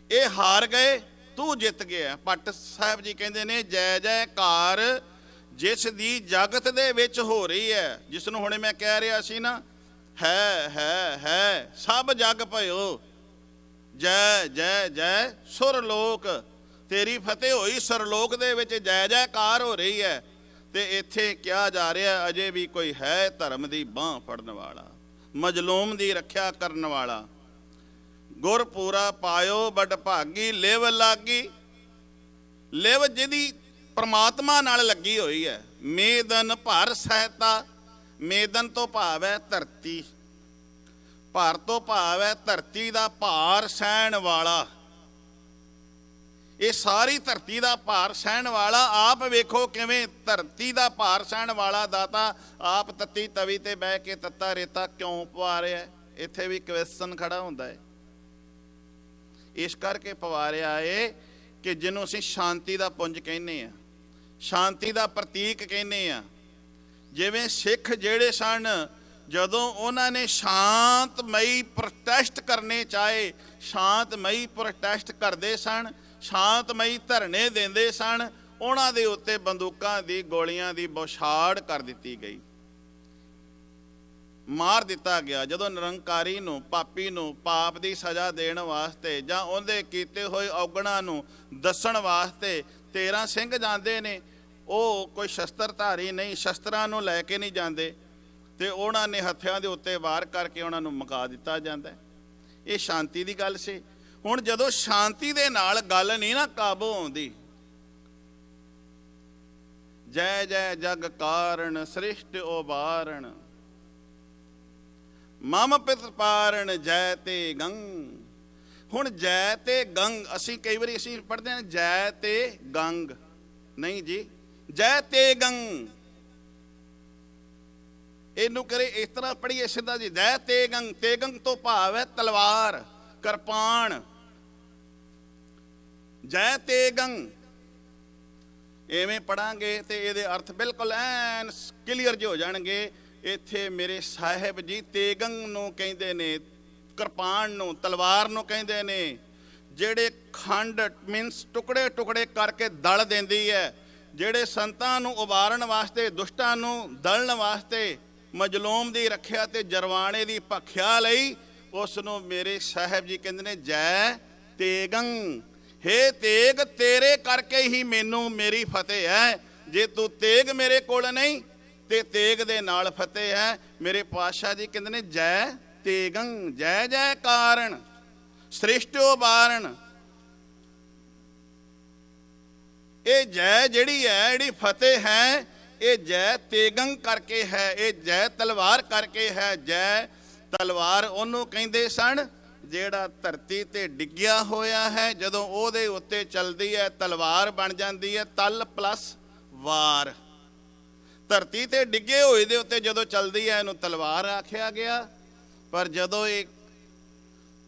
Speaker 1: ਇਹ ਹਾਰ ਗਏ, ਤੂੰ ਜਿੱਤ ਗਿਆ। ਭੱਟ ਸਾਹਿਬ ਜੀ ਕਹਿੰਦੇ ਨੇ, ਜੈ ਜੈਕਾਰ ਜਿਸ ਦੀ ਜਗਤ ਦੇ ਵਿੱਚ ਹੋ ਰਹੀ ਹੈ, ਜਿਸ ਨੂੰ ਹੁਣੇ ਮੈਂ ਕਹਿ ਰਿਹਾ ਸੀ ਨਾ, ਹੈ ਸਭ ਜਗ ਭਇਓ। ਜੈ ਜੈ ਜੈ ਸੁਰਲੋਕ, ਤੇਰੀ ਫਤਿਹ ਹੋਈ। ਸਰਲੋਕ ਦੇ ਵਿੱਚ ਜੈ ਜੈਕਾਰ ਹੋ ਰਹੀ ਹੈ। ਤੇ ਇੱਥੇ ਕਿਹਾ ਜਾ ਰਿਹਾ ਅਜੇ ਵੀ ਕੋਈ ਹੈ ਧਰਮ ਦੀ ਬਾਂਹ ਫੜਨ ਵਾਲਾ, ਮਜਲੂਮ ਦੀ ਰੱਖਿਆ ਕਰਨ ਵਾਲਾ। ਗੁਰ ਪੂਰਾ ਪਾਇਓ ਬੜ ਭਾਗੀ, ਲਿਵ ਲਾਗੀ। ਲਿਵ ਜਿਹਦੀ ਪ੍ਰਮਾਤਮਾ ਨਾਲ ਲੱਗੀ ਹੋਈ ਹੈ। ਮੇਦਨ ਭਰ ਸਹਿਤਾ, ਮੇਦਨ ਤੋਂ ਭਾਵ ਹੈ ਧਰਤੀ, ਭਾਰ ਤੋਂ ਭਾਵ ਹੈ ਧਰਤੀ ਦਾ ਭਾਰ ਸਹਿਣ ਵਾਲਾ। ਇਹ ਸਾਰੀ ਧਰਤੀ ਦਾ ਭਾਰ ਸਹਿਣ ਵਾਲਾ। ਆਪ ਵੇਖੋ ਕਿਵੇਂ ਧਰਤੀ ਦਾ ਭਾਰ ਸਹਿਣ ਵਾਲਾ ਦਾਤਾ ਆਪ ਤੱਤੀ ਤਵੀ ਤੇ ਬਹਿ ਕੇ ਤੱਤਾ ਰੇਤਾ ਕਿਉਂ ਪਵਾ ਰਿਹਾ? ਇੱਥੇ ਵੀ ਕੁਐਸਚਨ ਖੜਾ ਹੁੰਦਾ ਹੈ। ਇਸ ਕਰਕੇ ਪਵਾ ਰਿਹਾ ਏ ਕਿ ਜਿਹਨੂੰ ਅਸੀਂ ਸ਼ਾਂਤੀ ਦਾ ਪੁੰਜ ਕਹਿੰਦੇ ਆ, ਸ਼ਾਂਤੀ ਦਾ ਪ੍ਰਤੀਕ ਕਹਿੰਦੇ ਆ। ਜਿਵੇਂ ਸਿੱਖ ਜਿਹੜੇ ਸਨ, ਜਦੋਂ ਉਹਨਾਂ ਨੇ ਸ਼ਾਂਤਮਈ ਪ੍ਰੋਟੈਸਟ ਕਰਨੇ ਚਾਹੇ, ਸ਼ਾਂਤਮਈ ਪ੍ਰੋਟੈਸਟ ਕਰਦੇ ਸਨ, ਸ਼ਾਂਤਮਈ ਧਰਨੇ ਦਿੰਦੇ ਸਨ, ਉਹਨਾਂ ਦੇ ਉੱਤੇ ਬੰਦੂਕਾਂ ਦੀ ਗੋਲੀਆਂ ਦੀ ਬੌਛਾੜ ਕਰ ਦਿੱਤੀ ਗਈ, ਮਾਰ ਦਿੱਤਾ ਗਿਆ। ਜਦੋਂ ਨਿਰੰਕਾਰੀ ਨੂੰ, ਪਾਪੀ ਨੂੰ ਪਾਪ ਦੀ ਸਜ਼ਾ ਦੇਣ ਵਾਸਤੇ ਜਾਂ ਉਹਦੇ ਕੀਤੇ ਹੋਏ ਔਗਣਾਂ ਨੂੰ ਦੱਸਣ ਵਾਸਤੇ 13 ਸਿੰਘ ਜਾਂਦੇ ਨੇ, ਉਹ ਕੋਈ ਸ਼ਸਤਰਧਾਰੀ ਨਹੀਂ, ਸ਼ਸਤਰਾਂ ਨੂੰ ਲੈ ਕੇ ਨਹੀਂ ਜਾਂਦੇ, ਤੇ ਉਹਨਾਂ ਨੇ ਹੱਥਿਆਂ ਦੇ ਉੱਤੇ ਵਾਰ ਕਰਕੇ ਉਹਨਾਂ ਨੂੰ ਮੁਕਾ ਦਿੱਤਾ ਜਾਂਦਾ। ਇਹ ਸ਼ਾਂਤੀ ਦੀ ਗੱਲ ਸੀ। ਹੁਣ ਜਦੋਂ ਸ਼ਾਂਤੀ ਦੇ ਨਾਲ ਗੱਲ ਨਹੀਂ ਨਾ ਕਾਬੂ ਆਉਂਦੀ, ਜੈ ਜੈ ਜਗ ਕਾਰਨ ਸ੍ਰਿਸ਼ਟ ਉਬਾਰਨ, ਮਮ ਪਿਤ ਪਾਰਨ ਜੈ ਤੇ ਗੰਗ। ਹੁਣ ਜੈ ਤੇ ਗੰਗ, ਅਸੀਂ ਕਈ ਵਾਰੀ ਅਸੀਂ ਪੜ੍ਹਦੇ ਹਾਂ ਜੈ ਤੇ ਗੰਗ, ਨਹੀਂ ਜੀ, ਜੈ ਤੇ ਗੰਗ। ਇਹਨੂੰ ਕਰੇ ਇਸ ਤਰ੍ਹਾਂ ਪੜ੍ਹੀਏ ਸਿੱਧਾ ਜੀ, ਜੈ ਤੇ ਗੰਗ। ਤੇ ਗੰਗ ਤੋਂ ਭਾਵ ਹੈ ਤਲਵਾਰ, ਕਿਰਪਾਨ। ਜੈ ਤੇ ਗੰਗ ਐਵੇਂ ਪੜਾਂਗੇ ਤੇ ਇਹਦੇ ਅਰਥ ਬਿਲਕੁਲ ਐਨ ਕਲੀਅਰ ਜਿਹੇ ਹੋ ਜਾਣਗੇ। ਇੱਥੇ ਮੇਰੇ ਸਾਹਿਬ ਜੀ ਤੇਗੰਗ ਨੂੰ ਕਹਿੰਦੇ ਨੇ, ਕਿਰਪਾਨ ਨੂੰ, ਤਲਵਾਰ ਨੂੰ ਕਹਿੰਦੇ ਨੇ, ਜਿਹੜੇ ਖੰਡ ਮੀਨਸ ਟੁਕੜੇ ਟੁਕੜੇ ਕਰਕੇ ਦਲ ਦਿੰਦੀ ਹੈ, ਜਿਹੜੇ ਸੰਤਾਂ ਨੂੰ ਉਬਾਰਨ ਵਾਸਤੇ, ਦੁਸ਼ਟਾਂ ਨੂੰ ਦਲਣ ਵਾਸਤੇ, ਮਜਲੂਮ ਦੀ ਰੱਖਿਆ ਤੇ ਜਰਵਾਣੇ ਦੀ ਭਖਿਆ ਲਈ, ਉਸ ਨੂੰ ਮੇਰੇ ਸਾਹਿਬ ਜੀ ਕਹਿੰਦੇ ਨੇ ਜੈ ਤੇਗੰਗ। ਹੇ ਤੇਗ, ਤੇਰੇ ਕਰਕੇ ਹੀ ਮੈਨੂੰ ਮੇਰੀ ਫਤਿਹ ਹੈ। ਜੇ ਤੂੰ ਤੇਗ ਮੇਰੇ ਕੋਲ ਨਹੀਂ ਤੇ ਤੇਗ ਦੇ ਨਾਲ ਫਤਿਹ ਹੈ। ਮੇਰੇ ਪਾਤਸ਼ਾਹ ਜੀ ਕਹਿੰਦੇ ਨੇ ਜੈ ਤੇਗੰ, ਜੈ ਜੈ ਕਾਰਨ ਸ੍ਰਿਸ਼ਟ ਉਬਾਰਨ। ਇਹ ਜੈ ਜਿਹੜੀ ਹੈ, ਜਿਹੜੀ ਫਤਿਹ ਹੈ, ਇਹ ਜੈ ਤੇਗੰ ਕਰਕੇ ਹੈ, ਇਹ ਜੈ ਤਲਵਾਰ ਕਰਕੇ ਹੈ। ਜੈ ਤਲਵਾਰ ਉਹਨੂੰ ਕਹਿੰਦੇ ਸਨ ਜਿਹੜਾ ਧਰਤੀ ਤੇ ਡਿੱਗਿਆ ਹੋਇਆ ਹੈ, ਜਦੋਂ ਉਹਦੇ ਉੱਤੇ ਚੱਲਦੀ ਹੈ ਤਲਵਾਰ ਬਣ ਜਾਂਦੀ ਹੈ ਤਲ ਪਲੱਸ ਵਾਰ। ਧਰਤੀ ਤੇ ਡਿੱਗੇ ਹੋਏ ਦੇ ਉੱਤੇ ਜਦੋਂ ਚੱਲਦੀ ਹੈ ਇਹਨੂੰ ਤਲਵਾਰ ਆਖਿਆ ਗਿਆ। ਪਰ ਜਦੋਂ ਇਹ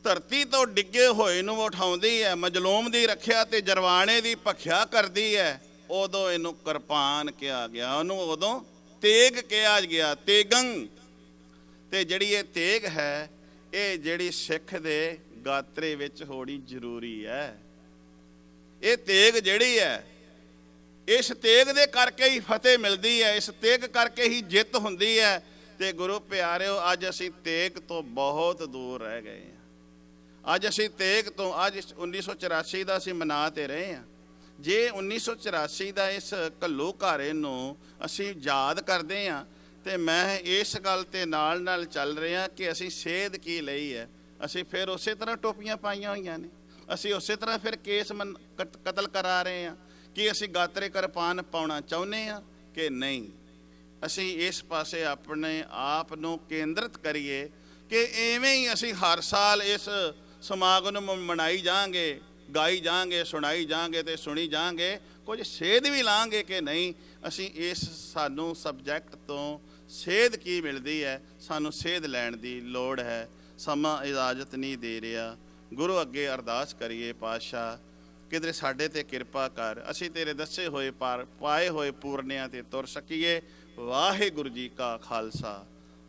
Speaker 1: ਧਰਤੀ ਤੋਂ ਡਿੱਗੇ ਹੋਏ ਨੂੰ ਉਠਾਉਂਦੀ ਹੈ, ਮਜਲੂਮ ਦੀ ਰੱਖਿਆ ਤੇ ਜਰਵਾਣੇ ਦੀ ਭਖਿਆ ਕਰਦੀ ਹੈ, ਉਦੋਂ ਇਹਨੂੰ ਕਿਰਪਾਨ ਕਿਹਾ ਗਿਆ, ਉਹਨੂੰ ਉਦੋਂ ਤੇਗ ਕਿਹਾ ਗਿਆ, ਤੇਗੰ। ਤੇ ਜਿਹੜੀ ਇਹ ਤੇਗ ਹੈ, ਇਹ ਜਿਹੜੀ ਸਿੱਖ ਦੇ ਗਾਤਰੇ ਵਿੱਚ ਹੋਣੀ ਜ਼ਰੂਰੀ ਹੈ। ਇਹ ਤੇਗ ਜਿਹੜੀ ਹੈ, ਇਸ ਤੇਗ ਦੇ ਕਰਕੇ ਹੀ ਫਤਿਹ ਮਿਲਦੀ ਹੈ, ਇਸ ਤੇਗ ਕਰਕੇ ਹੀ ਜਿੱਤ ਹੁੰਦੀ ਹੈ। ਤੇ ਗੁਰੂ ਪਿਆਰਿਓ, ਅੱਜ ਅਸੀਂ ਤੇਗ ਤੋਂ ਬਹੁਤ ਦੂਰ ਰਹਿ ਗਏ ਹਾਂ। ਅੱਜ ਅਸੀਂ ਤੇਗ ਤੋਂ, ਅੱਜ 1984 ਦਾ ਅਸੀਂ ਮਨਾ ਤੇ ਰਹੇ ਹਾਂ। ਜੇ 1984 ਦਾ ਇਸ ਘੱਲੂਘਾਰੇ ਨੂੰ ਅਸੀਂ ਯਾਦ ਕਰਦੇ ਹਾਂ, ਤੇ ਮੈਂ ਇਸ ਗੱਲ ਤੇ ਨਾਲ ਨਾਲ ਚੱਲ ਰਿਹਾ ਕਿ ਅਸੀਂ ਸੇਧ ਕੀ ਲਈ ਹੈ। ਅਸੀਂ ਫਿਰ ਉਸੇ ਤਰ੍ਹਾਂ ਟੋਪੀਆਂ ਪਾਈਆਂ ਹੋਈਆਂ ਨੇ, ਅਸੀਂ ਉਸੇ ਤਰ੍ਹਾਂ ਫਿਰ ਕੇਸ ਕਤਲ ਕਰਾ ਰਹੇ ਹਾਂ। ਕਿ ਅਸੀਂ ਗਾਤਰੇ ਕਿਰਪਾਨ ਪਾਉਣਾ ਚਾਹੁੰਦੇ ਹਾਂ ਕਿ ਨਹੀਂ? ਅਸੀਂ ਇਸ ਪਾਸੇ ਆਪਣੇ ਆਪ ਨੂੰ ਕੇਂਦਰਿਤ ਕਰੀਏ ਕਿ ਐਵੇਂ ਹੀ ਅਸੀਂ ਹਰ ਸਾਲ ਇਸ ਸਮਾਗਮ ਨੂੰ ਮਨਾਈ ਜਾਵਾਂਗੇ, ਗਾਈ ਜਾਵਾਂਗੇ, ਸੁਣਾਈ ਜਾਵਾਂਗੇ ਤੇ ਸੁਣੀ ਜਾਵਾਂਗੇ, ਕੁਝ ਸੇਧ ਵੀ ਲਾਂਗੇ ਕਿ ਨਹੀਂ? ਅਸੀਂ ਇਸ ਸਾਨੂੰ ਸਬਜੈਕਟ ਤੋਂ ਸੇਧ ਕੀ ਮਿਲਦੀ ਹੈ, ਸਾਨੂੰ ਸੇਧ ਲੈਣ ਦੀ ਲੋੜ ਹੈ। ਸਮਾਂ ਇਜਾਜ਼ਤ ਨਹੀਂ ਦੇ ਰਿਹਾ। ਗੁਰੂ ਅੱਗੇ ਅਰਦਾਸ ਕਰੀਏ, ਪਾਤਸ਼ਾਹ ਕਿਧਰੇ ਸਾਡੇ ਤੇ ਕਿਰਪਾ ਕਰ, ਅਸੀਂ ਤੇਰੇ ਦੱਸੇ ਹੋਏ ਪਾਏ ਹੋਏ ਪੂਰਨਿਆਂ ਤੇ ਤੁਰ ਸਕੀਏ। ਵਾਹਿਗੁਰੂ ਜੀ ਕਾ ਖਾਲਸਾ,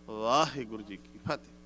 Speaker 1: ਵਾਹਿਗੁਰੂ ਜੀ ਕੀ ਫਤਿਹ।